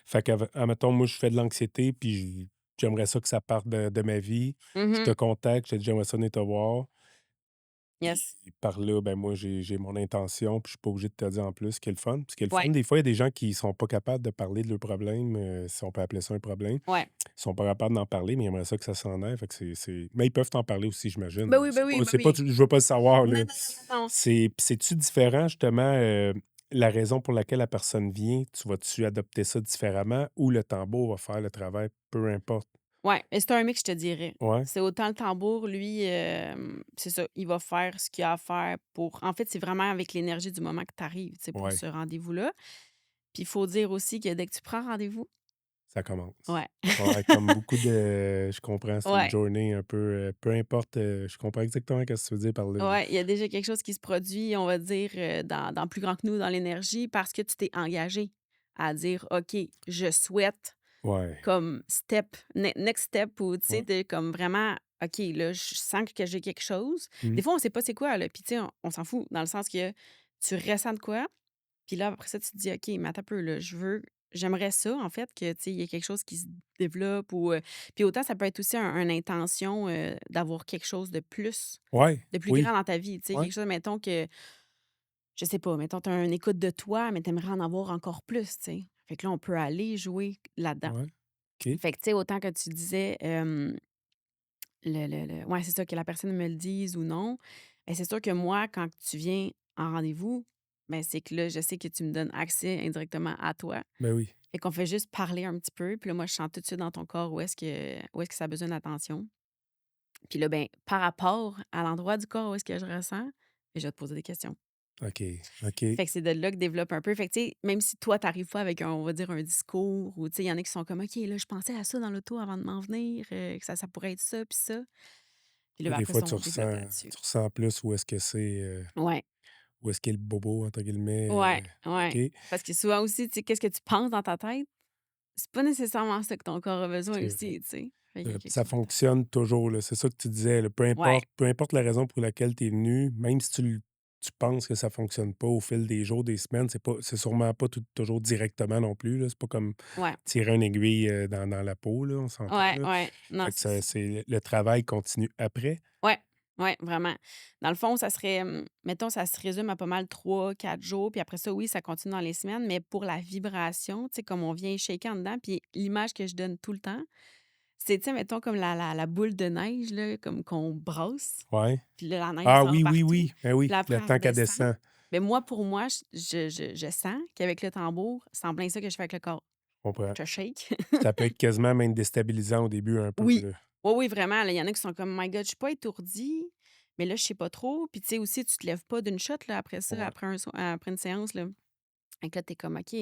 fait que, admettons, moi, je fais de l'anxiété, puis j'aimerais ça que ça parte de ma vie. Je te
Mmh.
contacte, je te dis: «J'aimerais ça venir te voir».
Yes.
Puis par là, ben, moi, j'ai mon intention, puis je suis pas obligé de te dire en plus, ce qui est le fun. Ce qui est le fun,
Ouais.
des fois, il y a des gens qui sont pas capables de parler de leurs problèmes, si on peut appeler ça un problème.
Ouais.
Ils sont pas capables d'en parler, mais ils aimeraient ça que ça s'en aille. Fait que mais ils peuvent t'en parler aussi, j'imagine.
Ben oui, ben
C'est pas
oui.
je veux pas le savoir,
Non,
là.
non, non, non, non.
C'est-tu différent, justement, la raison pour laquelle la personne vient, tu vas-tu adopter ça différemment ou le tambour va faire le travail, peu importe?
Ouais, mais c'est un mix, je te dirais.
Ouais,
C'est autant le tambour, lui, c'est ça, il va faire ce qu'il a à faire pour en fait, c'est vraiment avec l'énergie du moment que tu arrives, tu sais, pour
ouais,
ce rendez-vous-là. Puis il faut dire aussi que dès que tu prends rendez-vous
ça commence.
ouais.
Ouais, comme beaucoup je comprends, c'est une
Ouais,
journée un peu, peu importe, je comprends exactement ce que tu veux dire par là, là.
ouais, il y a déjà quelque chose qui se produit, on va dire, dans plus grand que nous, dans l'énergie, parce que tu t'es engagé à dire: «OK, je souhaite
Ouais,
comme next step» ou tu sais,
ouais.
de comme vraiment: «OK, là, je sens que j'ai quelque chose».
Mmh.
Des fois, on sait pas c'est quoi, là, puis tu sais, on s'en fout, dans le sens que tu ressens de quoi, puis là, après ça, tu te dis: «OK, mais attends un peu, là, j'aimerais ça, en fait, que, tu sais, il y ait quelque chose qui se développe» ou, puis autant ça peut être aussi une intention, d'avoir quelque chose
Ouais,
de plus grand
oui,
dans ta vie, tu sais,
ouais,
quelque chose, mettons que, je sais pas, mettons, tu as une écoute de toi, mais tu aimerais en avoir encore plus, tu sais. Fait que là, on peut aller jouer là-dedans.
ouais, OK.
Fait que, tu sais, autant que tu disais, ouais, c'est ça, que la personne me le dise ou non, ben, c'est sûr que moi, quand tu viens en rendez-vous, ben, c'est que là, je sais que tu me donnes accès indirectement à toi.
Ben oui,
Fait qu'on fait juste parler un petit peu, puis là, moi, je sens tout de suite dans ton corps où est-ce que ça a besoin d'attention. Puis là, ben, par rapport à l'endroit du corps où est-ce que je ressens, ben, je vais te poser des questions.
OK, OK.
Fait que c'est de là que développe un peu. Fait que, tu sais, même si toi, tu arrives pas avec un on va dire un discours ou, tu sais, il y en a qui sont comme: «OK, là, je pensais à ça dans l'auto avant de m'en venir, que ça pourrait être ça puis ça». Puis là,
Là,
ben,
des
après
fois,
ça, on développe là-dessus.
tu ressens plus où est-ce que
Ouais,
où est-ce qu'est le «bobo» entre guillemets,
ouais, ouais.
OK,
Parce que souvent aussi, tu sais, qu'est-ce que tu penses dans ta tête, c'est pas nécessairement ça que ton corps a besoin
c'est vrai.
aussi, tu sais. Fait qu'il y a quelque
Ça
chose de
fonctionne toujours, là, c'est ça que tu disais, là,
ouais,
peu importe la raison pour laquelle tu es venu, même si tu penses que ça fonctionne pas au fil des jours, des semaines, c'est sûrement pas toujours directement non plus, là. C'est pas comme
ouais,
tirer une aiguille, dans la peau, là, on s'entend,
ouais,
là.
ouais. Non,
Fait que
c'est ça.
le travail continue après.
Ouais, ouais, vraiment. Dans le fond, ça serait, mettons, ça se résume à pas mal 3 4 jours, puis après ça, oui, ça continue dans les semaines, mais pour la vibration, tu sais, comme on vient shaker en dedans, puis l'image que je donne tout le temps, c'est, tu sais, mettons, comme la boule de neige, là, comme qu'on brasse,
Ouais.
puis là, la neige
Ah
sort
oui, oui,
partout,
oui, ben
puis
oui,
là,
le
après, elle
temps qu'elle
redescend.
descend.
Mais moi, pour moi, je sens qu'avec le tambour, c'est en plein ça que je fais avec le corps.
Je comprends.
Je shake.
Ça peut être quasiment même déstabilisant au début un peu,
Oui.
là.
Oui, oui, vraiment, là, il y en a qui sont comme: «My God, je suis pas étourdie, mais là, je sais pas trop». Puis, tu sais, aussi, tu te lèves pas d'une shot, là, après ça,
Ouais,
après une séance, là. Fait que là, tu es comme: «OK,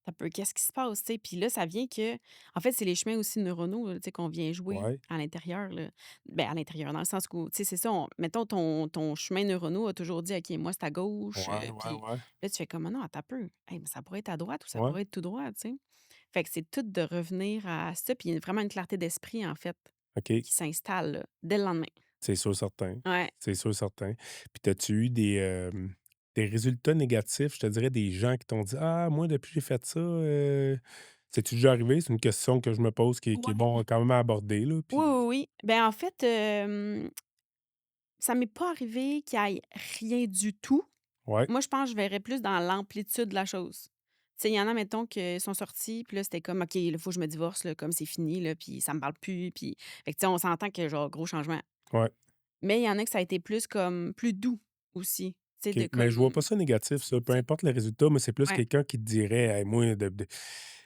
un peu, qu'est-ce qui se passe?» tu sais? Puis là, ça vient que en fait, c'est les chemins aussi neuronaux, là, tu sais, qu'on vient jouer
ouais,
à l'intérieur, là. Ben, à l'intérieur, dans le sens où, tu sais, c'est ça, mettons ton chemin neuronaux a toujours dit: «OK, moi, c'est à gauche»,
ouais, ouais,
puis
ouais,
là, tu fais comme: «Ah non, attends un peu, hey, mais ça pourrait être à droite ou ça
ouais,
pourrait être tout droit», tu sais? Fait que c'est tout de revenir à ça, puis il y a vraiment une clarté d'esprit, en fait,
OK.
qui s'installe, là, dès le lendemain.
C'est sûr, certain.
Ouais.
C'est sûr, certain. Puis as-tu eu des résultats négatifs, je te dirais, des gens qui t'ont dit: «Ah, moi, depuis que j'ai fait ça, c'est-tu déjà arrivé?» C'est une question que je me pose qui est
Ouais.
bon quand même à aborder, là,
Oui, oui,
puis
oui. Ben, en fait, ça m'est pas arrivé qu'il y ait rien du tout.
ouais,
Moi, je pense que je verrais plus dans l'amplitude de la chose. Tu sais, il y en a, mettons, qui sont sortis, puis là, c'était comme: «OK, il faut que je me divorce, là, comme c'est fini, là, puis ça me parle plus», puis fait que, tu sais, on s'entend que, genre, gros changement.
ouais,
Mais il y en a que ça a été plus comme plus doux aussi, tu sais, de
OK. Mais je vois
comme
pas ça négatif,
tu
ça, peu
sais
importe le résultat, mais c'est plus
ouais.
quelqu'un qui te dirait: «Hey, moi,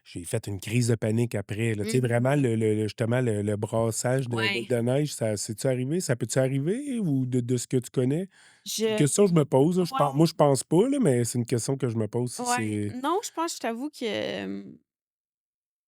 j'ai fait une crise de panique après», là. Tu sais, vraiment
Mmh.
justement, le brassage de boule
Ouais.
de neige, ça c'est-tu arrivé? Ça peut-tu arriver ou de ce que tu connais? C'est une
Je
question que je me pose, là.
ouais,
Je pense pas, là, mais c'est une question que je me pose si
ouais.
c'est
Non, je pense je t'avoue que,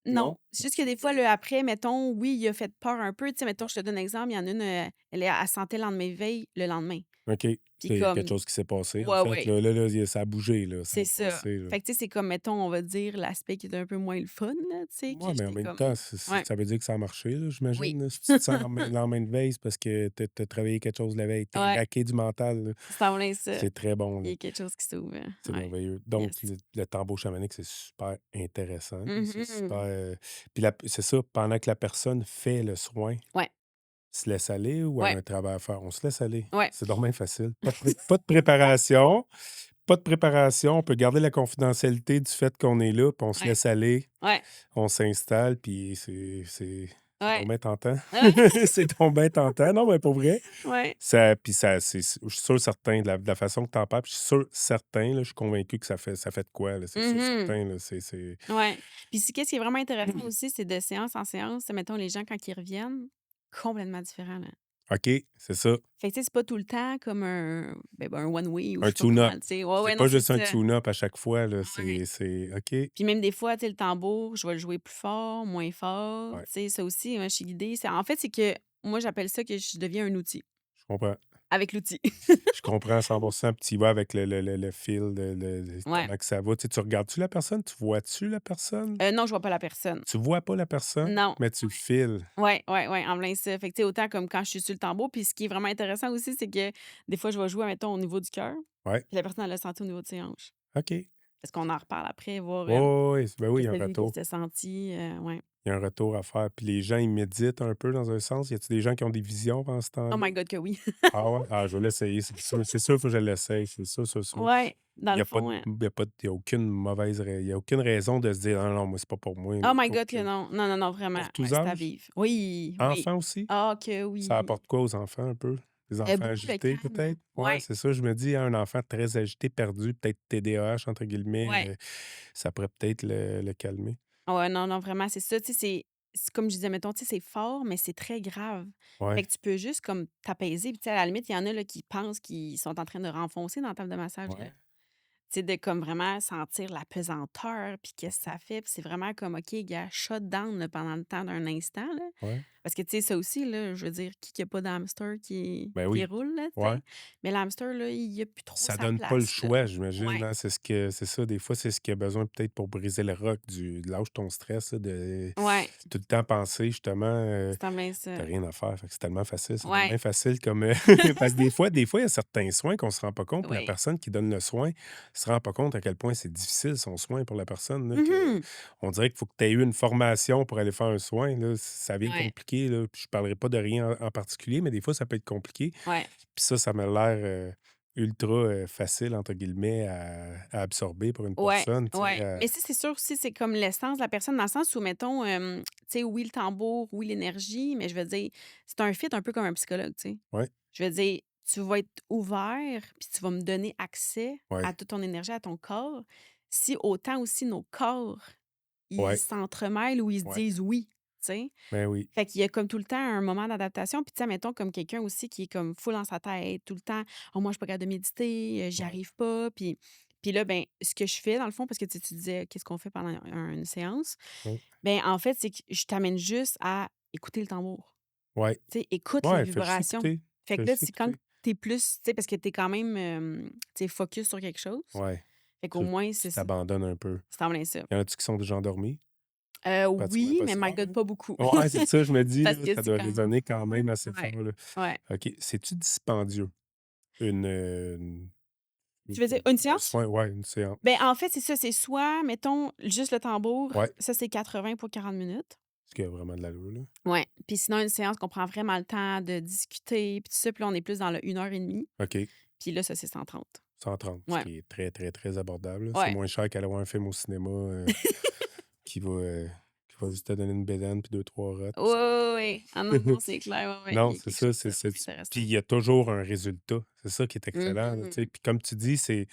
non.
non?
C'est juste que des fois, le après, mettons, oui, il a fait peur un peu. Tu sais, mettons, je te donne un exemple, il y en a une, elle sentait le lendemain veille le lendemain.
OK.
Puis
Il y a quelque
comme
chose qui s'est passé, en
ouais,
fait,
ouais,
là, ça a bougé, là, ça
c'est
a
ça.
brassé, là.
Fait que, tu sais, c'est comme, mettons, on va dire l'aspect qui est un peu moins le fun, là, tu sais, que
Ouais, mais en
j'étais
même
comme
temps,
ouais,
ça veut dire que ça a marché, là,
oui.
j'imagine, là. Si tu te sens le lendemain de veille, c'est parce que tu as travaillé quelque chose la veille. Tu es
Ouais,
raqué du mental, là.
c'est en plein ça.
C'est très bon,
Il y
là.
a quelque chose qui s'ouvre,
C'est
ouais.
merveilleux. Donc,
Yes.
le tambour chamanique, c'est super intéressant, c'est super,
Mmh.
puis c'est ça, pendant que la personne fait le soin,
Ouais,
se laisse aller ou elle
ouais,
a un travail à faire? On se laisse aller.
ouais.
C'est donc bien facile. Pas de préparation, pas de préparation. On peut garder la confidentialité du fait qu'on est là, puis on se
Ouais,
laisse aller,
ouais,
on s'installe, puis c'est
ouais,
donc bien tentant.
ouais,
C'est donc bien tentant. Non, mais pour vrai,
ouais.
je suis sûr certain de la façon que tu en parles, puis je suis sûr certain, là, je suis convaincu que ça fait de quoi, là. C'est sûr
Mmh.
certain, là.
Ouais. Puis qu'est-ce qui est vraiment intéressant aussi, c'est de séance en séance, c'est mettons les gens quand ils reviennent, complètement différents, là.
OK, c'est ça.
Fait que tu sais, c'est pas tout le temps comme un one way ou je
Un
sais pas comment,
tune-up.
tu sais. Ouais,
C'est
ouais, non,
pas
c'est
juste un
ça.
tune-up à chaque fois, là.
Ouais.
C'est OK.
Puis même des fois, tu sais, le tambour, je vais le jouer plus fort, moins fort,
Ouais,
tu sais, ça aussi, moi, je suis guidée. En fait, c'est que moi, j'appelle ça que je deviens un outil,
je comprends.
avec l'outil.
Je comprends à 100 puis tu y vas avec le feel de
Ouais.
comment que ça va. Tu regardes-tu la personne? Tu vois-tu la personne?
Non, je vois pas la personne.
Tu vois pas la personne,
Non.
mais tu le files.
Ouais, ouais, ouais, en plein ça. Fait que, tu sais, autant comme quand je suis sur le tambour, puis ce qui est vraiment intéressant aussi, c'est que des fois, je vais jouer, mettons, au niveau du cœur,
Ouais,
puis la personne, elle l'a senti au niveau de ses hanches.
OK.
Parce qu'on en reparle après, voir,
Ouais, ouais, ouais, ben oui, il y
qu'est-ce
a
que
un
tu vu, qu'est-ce
retour.
que tu senti, ouais.
Il y a un retour à faire. Puis les gens, ils méditent un peu dans un sens. Y a-tu des gens qui ont des visions pendant ce
Oh
temps-là?
my god que oui.
Ah ouais? Ah, je vais l'essayer, c'est sûr, faut que je l'essaye, c'est sûr, sûr, sûr.
Ouais, dans
Il y
le
a pas
fond,
il y a aucune il y a aucune raison de se dire: «Ah non, moi, c'est pas pour moi»,
oh
là.
my god que non. Non, non, non, vraiment.
Pour
Ouais,
tous
c'est à
âges?
vivre. Oui, oui.
Enfants aussi?
Ah que
Ça
oui.
apporte quoi aux enfants un peu? Les enfants
Beaucoup le
agités
calme.
peut-être? Ouais,
Ouais,
c'est ça, je me dis, hein, un enfant très agité, perdu, peut-être «TDAH» entre guillemets,
ouais.
ça pourrait peut-être le calmer.
Ouais, non, non, vraiment, c'est ça, tu sais, c'est c'est comme je disais, mettons, tu sais, c'est fort, mais c'est très grave. Fait
Ouais,
que tu peux juste comme t'apaiser, puis tu sais, à la limite, il y en a là qui pensent qu'ils sont en train de renfoncer dans la table de massage, là.
ouais,
Tu sais, de comme vraiment sentir la pesanteur, puis qu'est-ce que ça fait, puis c'est vraiment comme: «OK, gars, shut down, là, pendant le temps d'un instant», là.
ouais.
Parce que, tu sais, ça aussi, là, je veux dire, qui a pas d'hamster
Ben
qui
oui,
roule, là, tu sais?
ouais.
Mais l'hamster, là, il a plus trop
Ça
sa
donne pas le
place, là.
choix, j'imagine,
Ouais,
hein? C'est ça, des fois, c'est ce qu'il a besoin peut-être pour briser le rock du de lâche ton stress, là, de
ouais,
tout le temps penser justement,
c'est en plein
tu
ça.
rien à faire, fait que c'est tellement facile, ça donne
Ouais,
bien facile comme, parce que des fois, il y a certains soins qu'on se rend pas compte, puis la
oui.
personne qui donne le soin se rend pas compte à quel point c'est difficile son soin pour la personne, là, que
Mmh.
on dirait qu'il faut que tu aies eu une formation pour aller faire un soin, là, ça devient
Ouais,
compliqué, là, puis je parlerai pas de rien en particulier, mais des fois, ça peut être compliqué.
ouais.
Puis ça m'a l'air, ultra, «facile» entre guillemets à absorber pour une
Ouais,
personne, tu sais,
ouais. Mais ça, c'est sûr aussi, c'est comme l'essence de la personne, dans le sens où, mettons, tu sais, oui, le tambour, oui, l'énergie, mais je veux dire, c'est un fit un peu comme un psychologue, tu sais.
ouais,
Je veux dire, tu vas être ouvert, puis tu vas me donner accès à
ouais,
toute ton énergie, à ton corps, si autant aussi nos corps, ils
ouais,
s'entremêlent ou ils se
ouais,
disent «oui», tu sais?
ben oui,
Fait qu'il y a comme tout le temps un moment d'adaptation. Puis, tu sais, mettons comme quelqu'un aussi qui est comme full dans sa tête, tout le temps: «Oh, moi, je suis pas capable de méditer, j'y
ouais,
arrive pas». Puis là, ben, ce que je fais, dans le fond, parce que tu disais: «Qu'est-ce qu'on fait pendant une séance?»
ouais,
Ben, en fait, c'est que je t'amène juste à écouter le tambour.
ouais,
Tu sais, écoute les
ouais, fais juste
vibrations.
écouter,
Fait
fais
que là,
juste
c'est quand
écouter.
tu es plus, tu sais, parce que tu es quand même, tu sais, focus sur quelque chose.
Ouais,
Fait qu'au
tu
moins,
tu
c'est ça.
t'abandonnes un peu.
C'est en plein ça.
Y en a-tu qui sont déjà endormis? Pratiquement
Oui, mais my
impossible.
God, pas beaucoup.
Ouais, c'est ça, je me dis,
Parce
là,
que
ça
c'est
doit
quand même
résonner quand même assez
ouais,
fort, là.
ouais.
OK, c'est-tu dispendieux? Une
Tu veux dire une
un
séance?
soin, ouais, une séance.
Ben, en fait, c'est ça, c'est soit, mettons, juste le tambour,
Ouais,
ça, c'est 80 pour 40 minutes.
ce qui a vraiment de l'allure, là.
Ouais. Puis sinon, une séance qu'on prend vraiment le temps de discuter, puis tout ça, puis là, on est plus dans le 1 heure et demie.
OK.
Puis là, ça, c'est 130.
130, ce
Ouais,
qui est très, très, très abordable, là. C'est
ouais.
moins cher qu'aller voir un film au cinéma, qui va juste te donner une bédaine puis deux trois rottes,
Oui,
puis c'est
oui,
correct.
oui. Ah non, non, c'est clair, ouais, ouais. Il
Non,
y a
c'est
quelque
ça,
chose de
c'est
plus
puis
intéressant.
il y a toujours un résultat. C'est ça qui est excellent, là, tu sais?
Mhm.
Puis comme tu dis, tu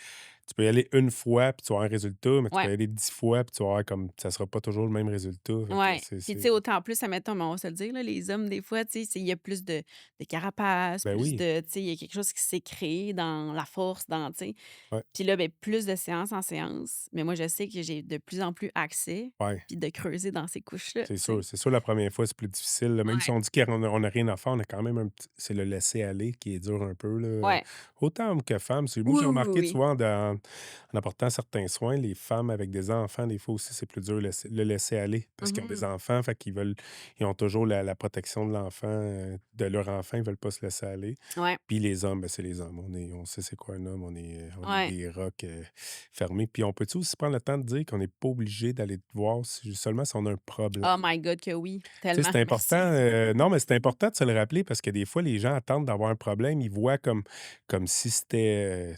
peux y aller une fois puis tu vas avoir un résultat, mais tu peux
Ouais.
y aller 10 fois puis tu vas avoir comme ça sera pas toujours le même résultat. Fait que
Ouais. Puis, tu sais, autant plus, admettons, mais on va se le dire, là, les hommes, des fois, tu sais, il y a plus de carapace,
ben
plus
oui,
de, tu sais, il y a quelque chose qui s'est créé dans la force, dans, tu sais.
ouais,
Puis là, ben, plus de séance en séance. Mais moi, je sais que j'ai de plus en plus accès,
ouais.
puis de creuser dans ces couches-là, tu
C'est
sais.
sûr, c'est sûr, la première fois, c'est plus difficile, là. Même si
Ouais.
on dit qu'on a rien à faire, on a quand même un petit c'est le laisser aller qui est dur un peu, là,
Ouais.
autant homme que femme. Moi,
Oui,
j'ai
oui,
remarqué, tu
oui.
vois, en apportant certains soins, les femmes avec des enfants, des fois aussi, c'est plus dur le laisser aller parce qu'ils ont des
Mhm.
enfants, fait ils ont toujours la protection de l'enfant, de leur enfant, ils veulent pas se laisser aller.
Ouais.
Puis les hommes, ben, c'est les hommes. On sait c'est quoi un homme, on est
Ouais.
des rocs, fermés. Puis on peut-tu aussi prendre le temps de dire qu'on n'est pas obligé d'aller te voir seulement si on a un problème?
Oh my God, que oui.
Tu sais,
Tellement.
c'est important,
Merci.
non, mais c'est important de se le rappeler parce que des fois, les gens attendent d'avoir un problème. Ils voient comme si c'était,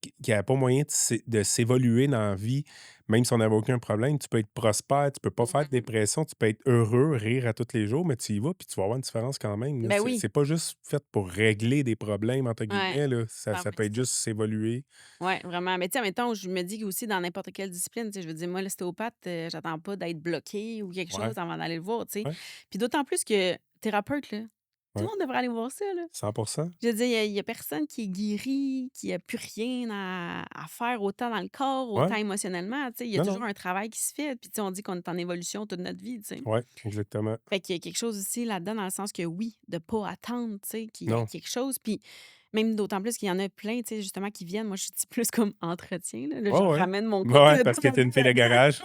qu'il y avait pas moyen de s'évoluer dans la vie, même si on n'avait aucun problème. Tu peux être prospère, tu peux pas faire de
Mhm.
dépression, tu peux être heureux, rire à tous les jours, mais tu y vas, puis tu vas avoir une différence quand même, là.
Ben
C'est
oui.
c'est pas juste fait pour «régler des problèmes» entre
Ouais.
guillemets, là. Ça
En
ça
plein
peut être
ça.
juste s'évoluer.
Ouais, vraiment. Mais tu sais, mettons, je me dis aussi dans n'importe quelle discipline, tu sais, je veux dire, moi, l'ostéopathe, j'attends pas d'être bloqué ou quelque chose
Ouais,
avant d'aller le voir, tu sais.
ouais,
Puis d'autant plus que thérapeute, là, tout le
ouais,
monde devrait aller voir ça, là.
100.
Je veux dire, il y a personne qui est guéri, qui a plus rien à faire autant dans le corps, autant
Ouais,
émotionnellement, tu sais. Il y a
non,
toujours
non,
un travail qui se fait. Puis, tu sais, on dit qu'on est en évolution toute notre vie, tu sais.
ouais, exactement.
Fait qu'il y a quelque chose aussi là-dedans, dans le sens que oui, de pas attendre, tu sais, qu'il y ait
Non.
quelque chose. Puis même d'autant plus qu'il y en a plein, tu sais, justement, qui viennent. Moi, je suis plus comme entretien, là. Là,
Ouais,
je
ouais.
ramène mon côté
Ouais,
de
parce que tu es
passer
une fille de
là-dedans.
garage.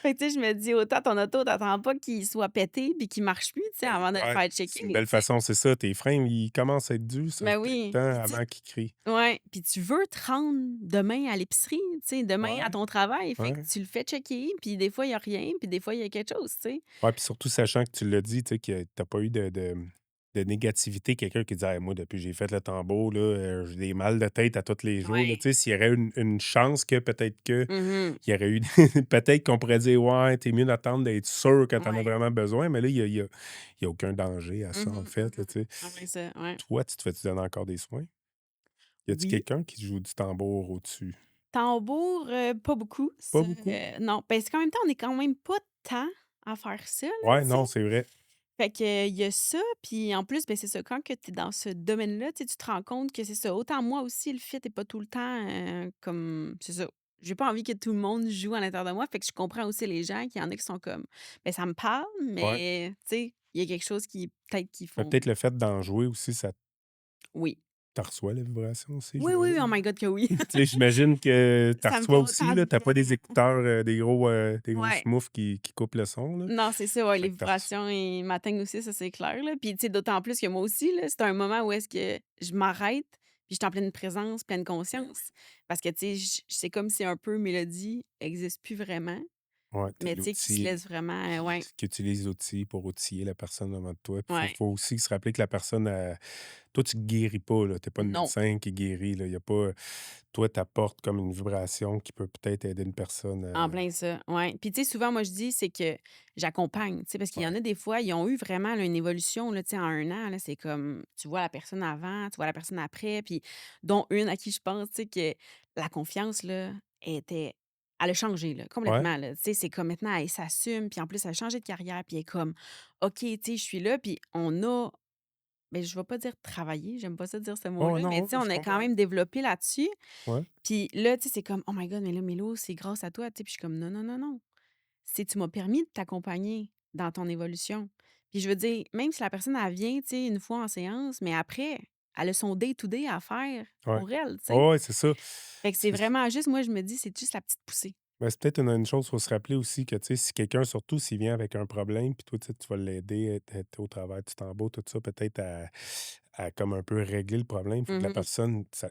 Fait que, tu sais, je me dis, autant ton auto, t'attends pas qu'il soit pété puis qu'il marche plus, tu sais,
Ben,
avant de le
ouais,
faire
c'est une
checker,
belle
tu sais.
façon, c'est ça. Tes freins, ils commencent à être durs, ça
Ben
fait peut-être
oui. Puis
temps
tu
avant qu'ils crient.
ouais, puis tu veux te rendre demain à l'épicerie, tu sais, demain à
Ouais,
ton travail. Fait que
ouais.
tu le fais checker, puis des fois, il y a rien, puis des fois, il y a quelque chose, tu sais.
Ouais, puis surtout sachant que tu l'as dit, tu sais, que tu pas eu de négativité, quelqu'un qui dit: «Hey, moi, depuis que j'ai fait le tambour, là, j'ai des mal de tête à tous les jours», là.
Ouais.
Tu sais, s'il y aurait une chance peut-être que
Mhm.
il y aurait eu peut-être qu'on pourrait dire: «Ouais, t'es mieux d'attendre d'être sûr que tu en as
Ouais.
vraiment besoin», mais là, il y a aucun danger à ça, en
Mhm,
fait, là,
mhm.
tu sais.
En plein ça, ouais.
Toi, tu te fais-tu donner encore des soins? Y a-tu
Oui.
quelqu'un qui joue du tambour au-dessus?
Tambour, pas beaucoup.
Pas
Ça,
beaucoup?
non, parce qu'en même temps, on est quand même pas tant. à faire ça, là,
Ouais,
tu sais?
non, c'est vrai.
Fait que, il y a ça, puis en plus, ben, c'est ça, quand que tu es dans ce domaine-là, tu sais, tu te rends compte que c'est ça. Autant moi aussi, le fit est pas tout le temps, comme c'est ça. J'ai pas envie que tout le monde joue à l'intérieur de moi, fait que je comprends aussi les gens qu'il y en a qui sont comme, ben, ça me parle,
Ouais.
mais tu sais, il y a quelque chose qui peut-être qu'ils
Mais
font
peut-être le fait d'en jouer aussi, ça
oui.
tu reçois la vibration aussi,
Oui, oui, oui, oh
j'imagine?
my god que oui.
Tu sais, j'imagine que tu
Ça me fait
reçois aussi,
autant
là,
de
tu pas des
bien.
écouteurs, des gros
Ouais.
schmoufs qui coupent le son, là.
Non, c'est ça, ouais,
Fait
les
que tu reçois
vibrations, ils m'atteignent aussi, ça, c'est clair, là. Puis, tu sais, d'autant plus que moi aussi, là, c'est un moment où est-ce que je m'arrête, puis je suis en pleine présence, pleine conscience. Parce que, tu sais, c'est comme si un peu Mélodie existe plus vraiment,
ouais, tu
mais tu sais, qui se laisse vraiment, ouais,
qui utilise l'outil pour outiller la personne devant toi. Puis
ouais,
faut aussi se rappeler que la personne, toi, tu guéris pas, là. Tu pas le
non.
médecin qui guérit, là. Il y a pas toi, tu apportes comme une vibration qui peut peut-être aider une personne à
En plein ça, ouais. Puis tu sais, souvent, moi, je dis, c'est que j'accompagne, tu sais, parce qu'il y en
ouais.
a des fois, ils ont eu vraiment là, une évolution, là, tu sais, en 1 an, là, c'est comme, tu vois la personne avant, tu vois la personne après, puis dont une à qui je pense, tu sais, que la confiance, là, était elle a changé, là,
Ouais,
complètement, là. Tu sais, c'est comme maintenant, elle s'assume, puis en plus, elle a changé de carrière, puis elle est comme, OK, tu sais, je suis là, puis on a, mais je vais pas dire travailler, j'aime pas ça dire ce
oh
mot-là, mais
non,
tu sais,
je
on a quand
comprends.
même développé là-dessus.
Ouais,
Puis là, tu sais, c'est comme, oh my God, mais là, Mélo, c'est grâce à toi, tu sais. Puis je suis comme, non, non, non, non. C'est tu m'as permis de t'accompagner dans ton évolution. Puis je veux dire, même si la personne, elle vient, tu sais, une fois en séance, mais après, elle a son day-to-day à faire
ouais.
pour elle, tu sais.
Ouais, ouais, c'est ça.
Fait que c'est
C'est
vraiment juste, moi, je me dis, c'est juste la petite poussée.
c'est peut-être une chose, faut se rappeler aussi que, tu sais, si quelqu'un, surtout s'il vient avec un problème, puis toi, tu sais, tu vas l'aider, tu au travers du tambour, tout ça, peut-être à comme un peu régler le problème. Il faut que la
Mhm.
personne, ça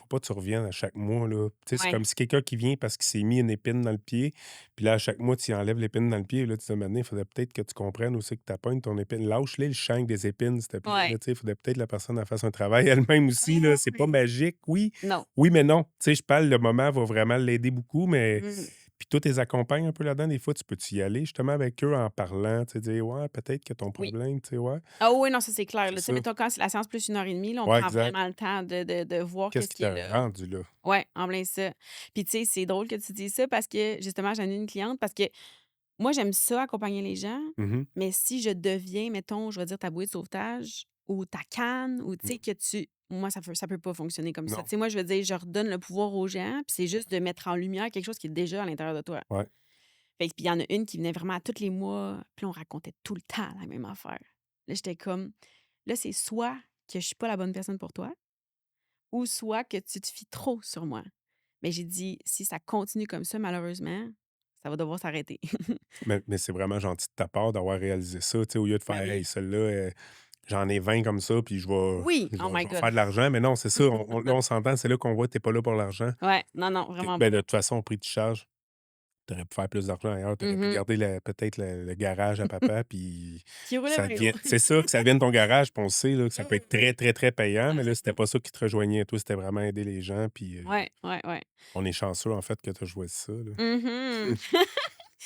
faut pas que tu reviennes à chaque mois, là. Tu sais, c'est
Ouais.
comme si quelqu'un qui vient parce qu'il s'est mis une épine dans le pied, puis là, à chaque mois, tu y enlèves l'épine dans le pied, là, tu te dis: «Maintenant, il faudrait peut-être que tu comprennes aussi que tu pognes ton épine. Lâche-les le chaîne des épines, s'il te plaît»,
Ouais.
là, tu sais. Il faudrait peut-être que la personne, elle fasse un travail elle-même aussi, là. C'est pas
Ouais.
magique, oui.
Non.
Oui, mais non. Tu sais, je parle, le moment va vraiment l'aider beaucoup, mais
Mhm.
puis toi, tu les accompagnes un peu là-dedans, des fois, tu peux-tu y aller justement avec eux en parlant, tu sais, dire: «Ouais, peut-être que ton
Oui.
problème», tu sais, ouais,
Ah oui, non, ça c'est clair,
c'est
là. Tu sais,
ça.
mettons, quand c'est la séance plus 1 heure et demie, là, on
Ouais,
prend
exact.
vraiment le temps de voir
Qu'est-ce
qu'est-ce
qui
qui est
t'a
là.
rendu là?
Ouais, en plein ça. Puis tu sais, c'est drôle que tu dises ça parce que justement, j'en ai une cliente parce que moi, j'aime ça accompagner les gens,
Mmh.
mais si je deviens, mettons, je vais dire ta bouée de sauvetage ou ta canne ou tu sais
Non,
que tu moi, ça peut pas fonctionner comme ça. Tu
non.
sais, moi, je veux dire, je redonne le pouvoir aux gens, puis c'est juste de mettre en lumière quelque chose qui est déjà à l'intérieur de toi.
Ouais.
Fait que puis il y en a une qui venait vraiment à tous les mois, puis là, on racontait tout le temps la même affaire. Là, j'étais comme, là, c'est soit que je suis pas la bonne personne pour toi ou soit que tu te fies trop sur moi. Mais j'ai dit: «Si ça continue comme ça, malheureusement, ça va devoir s'arrêter».
Mais c'est vraiment gentil de ta part d'avoir réalisé ça, tu sais, au lieu de
Ben
faire: «Hey,
oui.
celle-là, j'en ai 20 comme ça, puis je vais
Oui!
je
Oh
vais
my
je vais
god.
faire de l'argent». Mais non, c'est ça, on là, on s'entend, c'est là qu'on voit que tu es pas là pour l'argent.
Ouais, non, non,
Tu
vraiment
ben,
pas.
de toute façon, au prix que tu charges, tu aurais pu faire plus d'argent ailleurs. Tu aurais pu
Mmh.
garder peut-être le garage à papa, puis
Qui roulait
ça
bien haut.
devient c'est ça, que ça devienne ton garage, puis on sait, là, que ça peut être
Mmh.
très, très, très payant, mais là, c'était
Absolument.
pas ça qui te rejoignait. Toi, c'était vraiment aider les gens, puis,
Ouais, ouais, ouais.
on est chanceux, en fait, que tu as choisi ça, là.
Mmh.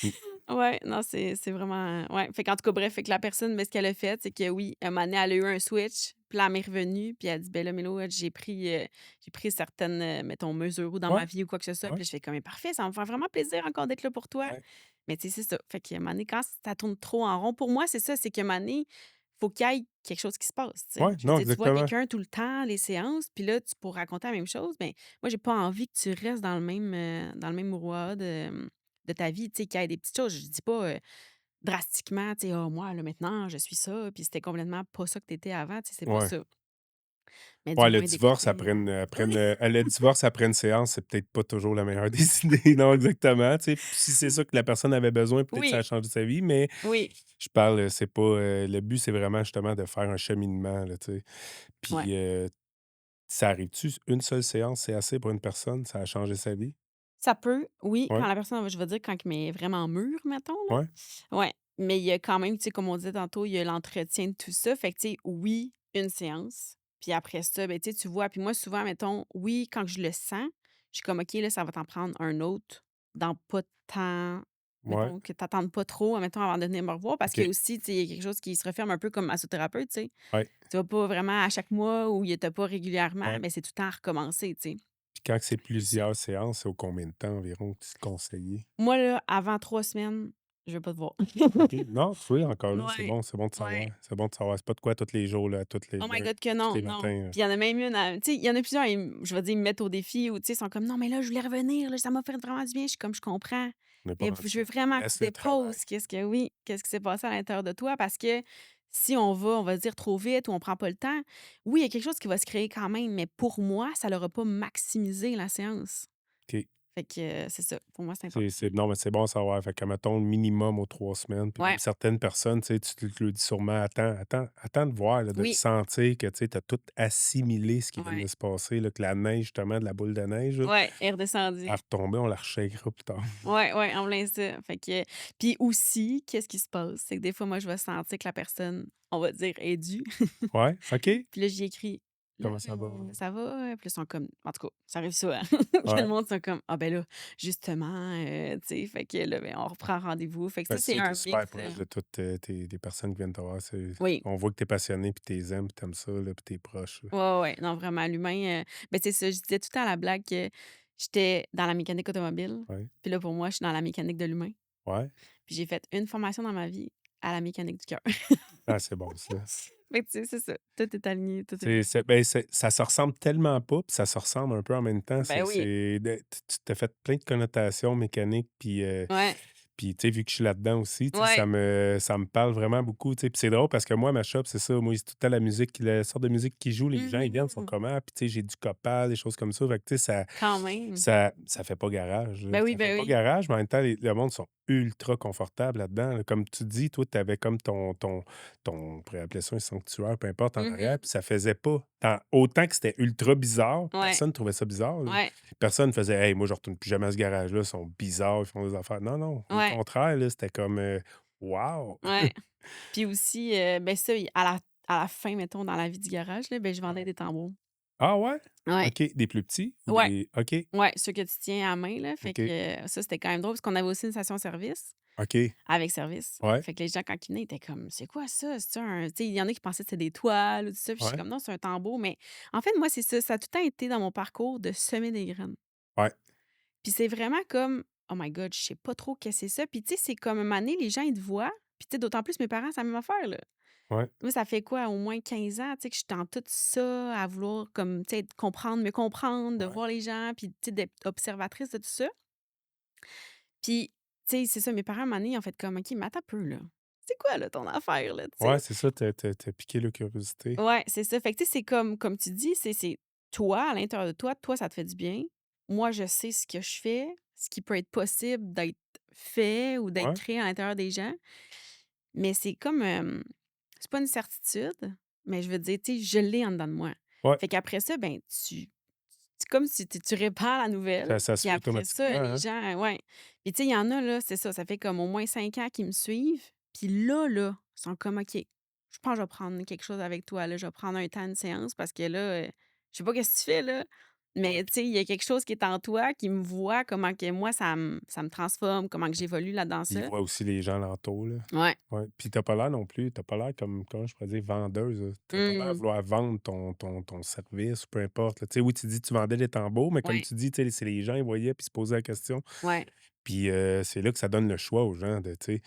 Mmh,
Ouais, non, c'est vraiment ouais. Fait qu'en tout cas, bref, fait que la personne, mais ce qu'elle a fait, c'est que oui, un moment donné, elle a eu un switch, puis là, elle m'est revenue, puis elle dit: «Ben là, Mélo, j'ai pris certaines, mettons, mesures ou dans
ouais,
ma vie ou quoi que ce soit».
ouais,
Puis là, je fais comme: «Mais parfait, ça va me faire vraiment plaisir encore d'être là pour toi».
ouais,
Mais tu sais, c'est ça. Fait qu'à un moment donné, quand ça tourne trop en rond, pour moi, c'est ça, c'est qu'à un moment donné, faut qu'il y ait quelque chose qui se passe, tu sais.
ouais,
Je veux
non,
dire, tu vois
exactement.
quelqu'un tout le temps, les séances, puis là, tu pour raconter la même chose, ben moi, j'ai pas envie que tu restes dans le même brouhaha de ta vie, tu sais, qu'il y ait des petites choses. Je dis pas, drastiquement, tu sais: «Ah moi, là, maintenant, je suis ça», puis c'était complètement pas ça que tu étais avant, tu sais, c'est pas
Ouais.
ça. Mais du
Ouais, le
moins
divorce
d'écouter,
après
oui,
le divorce après une séance, c'est peut-être pas toujours la meilleure des idées. Non, exactement, tu sais. Puis si c'est ça que la personne avait besoin, peut-être que ça a
oui,
changé sa vie, mais
oui,
je parle, c'est pas, le but, c'est vraiment justement de faire un cheminement, là, tu sais.
ouais.
Puis, ça arrive-tu, une seule séance, c'est assez pour une personne? Ça a changé sa vie?
Ça peut, oui, quand
Ouais,
la personne, je vais dire, quand elle est vraiment mûre, mettons, là.
ouais,
Ouais, mais il y a quand même, tu sais, comme on disait tantôt, il y a l'entretien de tout ça. Fait que, tu sais, oui, une séance, puis après ça, ben, tu sais, tu vois puis moi, souvent, mettons, oui, quand je le sens, je suis comme: «OK, là, ça va t'en prendre un autre dans pas tant
ouais,
mettons que tu attendes pas trop, mettons, avant de venir me revoir». Parce que
OK,
aussi, tu sais, il y a quelque chose qui se referme un peu comme massothérapeute, tu sais.
ouais,
Tu vas pas vraiment à chaque mois ou il tu pas régulièrement,
ouais.
mais c'est tout le temps à recommencer, tu sais.
Puis quand c'est plusieurs séances, c'est au combien de temps environ que tu te conseillais?
Moi, là, avant 3 semaines, je veux pas te voir.
OK. Non, tu vois, encore là,
Ouais,
c'est bon de savoir.
ouais.
C'est bon de savoir. C'est pas de quoi tous les jours, là,
Oh my god que
tous
non,
les
non.
matins,
Puis il y en a même une à tu sais, il y en a plusieurs, je vais dire, ils me mettent au défi ou tu sais, ils sont comme: «Non, mais là, je voulais revenir, là, ça m'a fait vraiment du bien». Je suis comme: «Je comprends,
on n'est pas
mais
rendu
je veux
là.
vraiment que tu
Laisse le travail.
déposes qu'est-ce qui s'est passé à l'intérieur de toi parce que si on va dire trop vite ou on prend pas le temps, oui, il y a quelque chose qui va se créer quand même, mais pour moi, ça l'aura pas maximisé la séance».
OK.
Fait que, c'est ça, pour moi, c'est important.
Non, mais c'est bon à savoir. Fait que, mettons, minimum aux 3 semaines. Puis même
Ouais,
certaines personnes, tu sais, tu le dis sûrement, attends de voir, là, de
oui,
sentir que, tu as tout assimilé ce qui vient de
ouais,
se passer, là, que la neige, justement, de la boule de neige, là,
ouais, est
à
redescendu.
retomber, on la reshakera plus tard.
Ouais, ouais, en plein ça. Fait que puis aussi, qu'est-ce qui se passe? C'est que des fois, moi, je vais sentir que la personne, on va dire, est due.
Ouais, OK.
Puis là, j'y écris: «Là,
Comment ça va?
ça va?» Puis là, ils sont comme en tout cas, ça arrive ça, hein. Puis là,
Ouais.
le monde sont comme: «Ah ben là, justement, tu sais», fait que là, ben, on reprend rendez-vous. Fait que
Ben,
ça, c'est
c'est ça, tu
un
super
mix,
proche de toutes, les personnes qui viennent te voir.
oui.
On voit que tu es passionné, puis tu aimes, puis tu aimes ça, là, puis tu es proche, là.
Ouais, ouais, ouais. Non, vraiment, l'humain, ben, c'est ça, je disais tout le temps à la blague que j'étais dans la mécanique automobile.
Ouais.
Puis là, pour moi, je suis dans la mécanique de l'humain.
Ouais.
Puis j'ai fait une formation dans ma vie à la mécanique du cœur.
Ah, c'est bon ça.
Fait que tu sais, c'est ça, tout est aligné, tout est
C'est
beau.
c'est ben, c'est ça se ressemble tellement pas, puis ça se ressemble un peu en même temps.
Ben oui,
Tu t'as fait plein de connotations mécaniques,
ouais,
puis tu sais, vu que je suis là-dedans aussi, tu sais,
ouais.
ça me parle vraiment beaucoup, tu sais. Puis c'est drôle parce que moi, ma shop, c'est ça, moi, c'est tout le temps la sorte de musique qui joue, les gens, ils viennent, ils sont
Mmh.
comment? Puis tu sais, j'ai du Copal, des choses comme ça. Fait que tu sais,
Quand même.
ça fait pas garage, là.
Ben oui,
Ça fait
ben
pas
oui.
garage, mais en même temps, le monde sont ultra confortables là-dedans, là. Comme tu dis, toi, tu avais comme on pourrait appeler ça un sanctuaire, peu importe, en arrière,
Mmh.
puis ça faisait pas autant que c'était ultra bizarre,
Ouais,
personne trouvait ça bizarre, là.
ouais,
Personne faisait: «Hey, moi, je retourne plus jamais à ce garage-là, ils sont bizarres, ils font des affaires». Non, non, au
ouais,
contraire, là, c'était comme, wow!
ouais. Puis aussi, ben ça, à la fin, mettons, dans la vie du garage, là, ben je vendais des tambours.
Ah ouais?
Ouais,
OK, des plus petits ou
ouais,
des OK,
ouais, ceux que tu tiens à main, là. Fait
OK,
que, ça, c'était quand même drôle parce qu'on avait aussi une station-service.
OK,
Avec service.
ouais,
Fait que les gens, quand ils venaient, ils étaient comme: «C'est quoi ça? C'est-tu un» tu sais, il y en a qui pensaient que c'était des toiles ou tout ça, puis je suis
ouais,
comme: «Non, c'est un tambour», mais en fait, moi, c'est ça, ça a tout le temps été dans mon parcours de semer des graines.
ouais,
Puis c'est vraiment comme: «Oh my god, je sais pas trop qu'est-ce que c'est ça», puis tu sais, c'est comme un moment donné, les gens, ils te voient, puis tu sais, d'autant plus mes parents, c'est la même affaire, là.
ouais,
Moi, ça fait quoi, au moins 15 ans, tu sais, que je suis dans tout ça, à vouloir comme, tu sais, comprendre, me comprendre, de
ouais,
voir les gens, puis tu sais, d'être observatrice de tout ça. Puis, tu sais, c'est ça, mes parents, à un moment donné, ils ont fait comme: «OK, mais attends un peu, là. C'est quoi, là, ton affaire, là?» Tu
ouais,
sais?
c'est ça, tu piqué la curiosité.
Ouais, c'est ça. Fait que, tu sais, c'est comme tu dis, c'est toi, à l'intérieur de toi, ça te fait du bien. Moi, je sais ce que je fais, ce qui peut être possible d'être fait ou d'être
Ouais,
créé à l'intérieur des gens. Mais c'est comme, c'est pas une certitude, mais je veux dire, tu sais, je l'ai en dedans de moi.
ouais,
Fait qu'après ça, ben, c'est comme si tu répares la nouvelle,
ça se
puis
fait
après
automatiquement,
ça, les
hein?
gens ouais. Puis tu sais, il y en a là, c'est ça, ça fait comme au moins 5 ans qu'ils me suivent, puis là, ils sont comme: «OK, je pense que je vais prendre quelque chose avec toi, là, je vais prendre un temps, une séance parce que là, je sais pas qu'est-ce que tu fais là, mais tu sais, il y a quelque chose qui est en toi qui me voit comment que moi ça me transforme, comment que j'évolue là dans
Puis ils
ça».
voient aussi les gens alentour, là.
Ouais.
Ouais, puis tu pas l'air non plus, t'as pas l'air comme, comment je pourrais dire, vendeuse, là. Tu pas l'air de
Mmh.
vouloir vendre ton service, peu importe, là. Tu sais, oui, tu dis que tu vendais des tambours, mais comme
Ouais,
tu dis, tu sais, c'est les gens, ils voyaient puis ils se posaient la question.
ouais.
Puis, c'est là que ça donne le choix aux gens de, tu sais: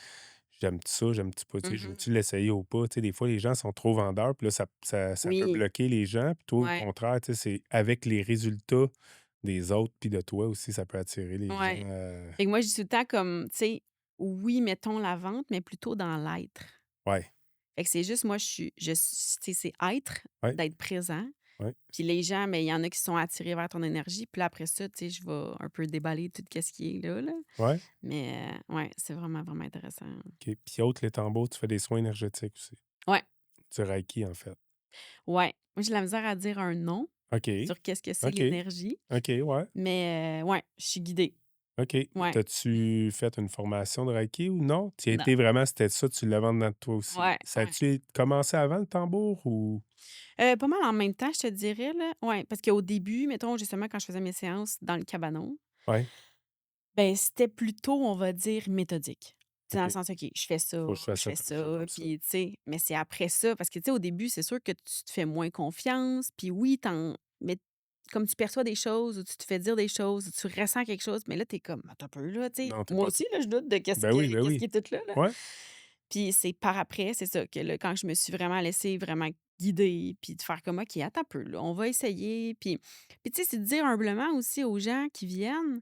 «J'aime-tu ça? J'aime-tu pas?» Tu sais, «Je
Mmh.
veux-tu l'essayer ou pas?» Tu sais, des fois, les gens sont trop vendeurs, puis là, ça peut
Oui,
bloquer les gens. Puis toi, au
ouais,
contraire, tu sais, c'est avec les résultats des autres puis de toi aussi, ça peut attirer les gens,
ouais. Fait que moi, je dis tout le temps comme, tu sais, oui, mettons la vente, mais plutôt dans l'être.
ouais,
Fait que c'est juste moi, tu sais, c'est être,
ouais,
d'être présent.
ouais,
Puis les gens, mais il y en a qui sont attirés vers ton énergie. Puis là, après ça, tu sais, je vais un peu déballer tout ce qui est là, là.
ouais,
Mais ouais, c'est vraiment, vraiment intéressant.
OK. Puis autre les tambours, tu fais des soins énergétiques aussi.
Ouais,
Du reiki, en fait.
ouais. Moi, j'ai de la misère à dire un nom
OK.
sur qu'est-ce que c'est
OK.
l'énergie,
OK, ouais.
mais ouais, je suis guidée.
OK.
Ouais.
T'as-tu fait une formation de reiki ou non? Tu y
Non.
été vraiment, c'était ça, tu l'avais en dedans de toi aussi.
Ouais,
Ça
ouais.
a-tu commencé avant le tambour ou?
Pas mal en même temps, je te dirais, là. Ouais, parce qu'au début, mettons, justement, quand je faisais mes séances dans le cabanon,
Ouais.
ben, c'était plutôt, on va dire, méthodique. Tu sais, dans le
OK.
sens, OK, je fais ça,
Faut que je fasse
je
ça
fais
comme ça,
ça,
comme ça.
puis tu sais, mais c'est après ça parce que, tu sais, au début, c'est sûr que tu te fais moins confiance, puis oui, mais comme tu perçois des choses ou tu te fais dire des choses ou tu ressens quelque chose, mais là, tu es comme: «Attends un peu là», tu sais.
Non, t'es
Moi
pas
aussi, là, je doute de
ben oui, ben
qu'est-ce
oui.
qui est tout là, là.
Ouais.
Puis c'est par après, c'est ça, que là, quand je me suis vraiment laissée vraiment guider, puis de faire comme: «OK, attends un peu là, on va essayer». Puis tu sais, c'est de dire humblement aussi aux gens qui viennent,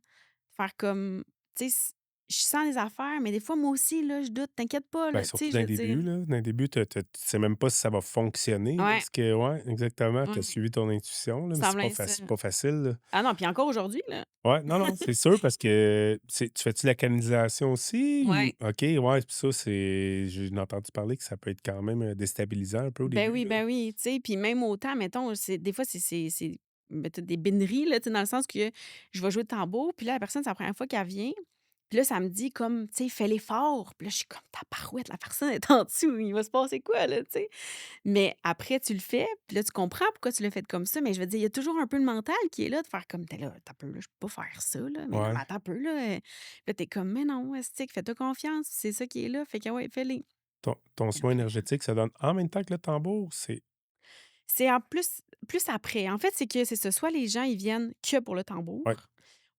faire comme, tu sais, je sens des affaires, mais des fois, moi aussi, là, je doute, t'inquiète pas,
Ben,
là, tu
surtout
sais,
dans
je
les
veux dire.
débuts, là. Dans les débuts, tu sais même pas si ça va fonctionner, là,
Ouais,
ce que ouais, exactement, tu as
ouais,
suivi ton intuition, là, mais
c'est en
c'est pas
plein ça.
c'est pas facile, là.
Ah non, puis encore aujourd'hui, là.
Ouais, non, non, c'est sûr parce que tu fais-tu la canalisation aussi ou
Ouais.
OK, ouais, puis ça, j'ai entendu parler que ça peut être quand même, déstabilisant un peu au début, là.
Ben oui, tu sais, puis même autant, mettons, c'est des fois, c'est peut-être des bénneries, là, tu sais, dans le sens que je vais jouer le tambour, puis là, la personne, c'est la première fois qu'elle vient, puis là, ça me dit comme, tu sais: «Fais l'effort», puis là, je suis comme: «Tabarouette, la personne est en dessous, il va se passer quoi, là?» Tu sais? Mais après, tu le fais, puis là, tu comprends pourquoi tu l'as fait comme ça, mais je veux dire, il y a toujours un peu le mental qui est là, de faire comme: «Tu là, attends un peu, là, je peux pas faire ça, là, mais non, mais
Ouais.
attends un peu, là». Là, tu comme: «Mais non, esti, fais-toi confiance, c'est ça qui est là, fait que ouais, fais-les».
Ton soin énergétique, ça donne en même temps que le tambour? C'est
C'est en plus après. En fait, c'est que c'est ça, soit les gens, ils viennent que pour le
ouais,
tambour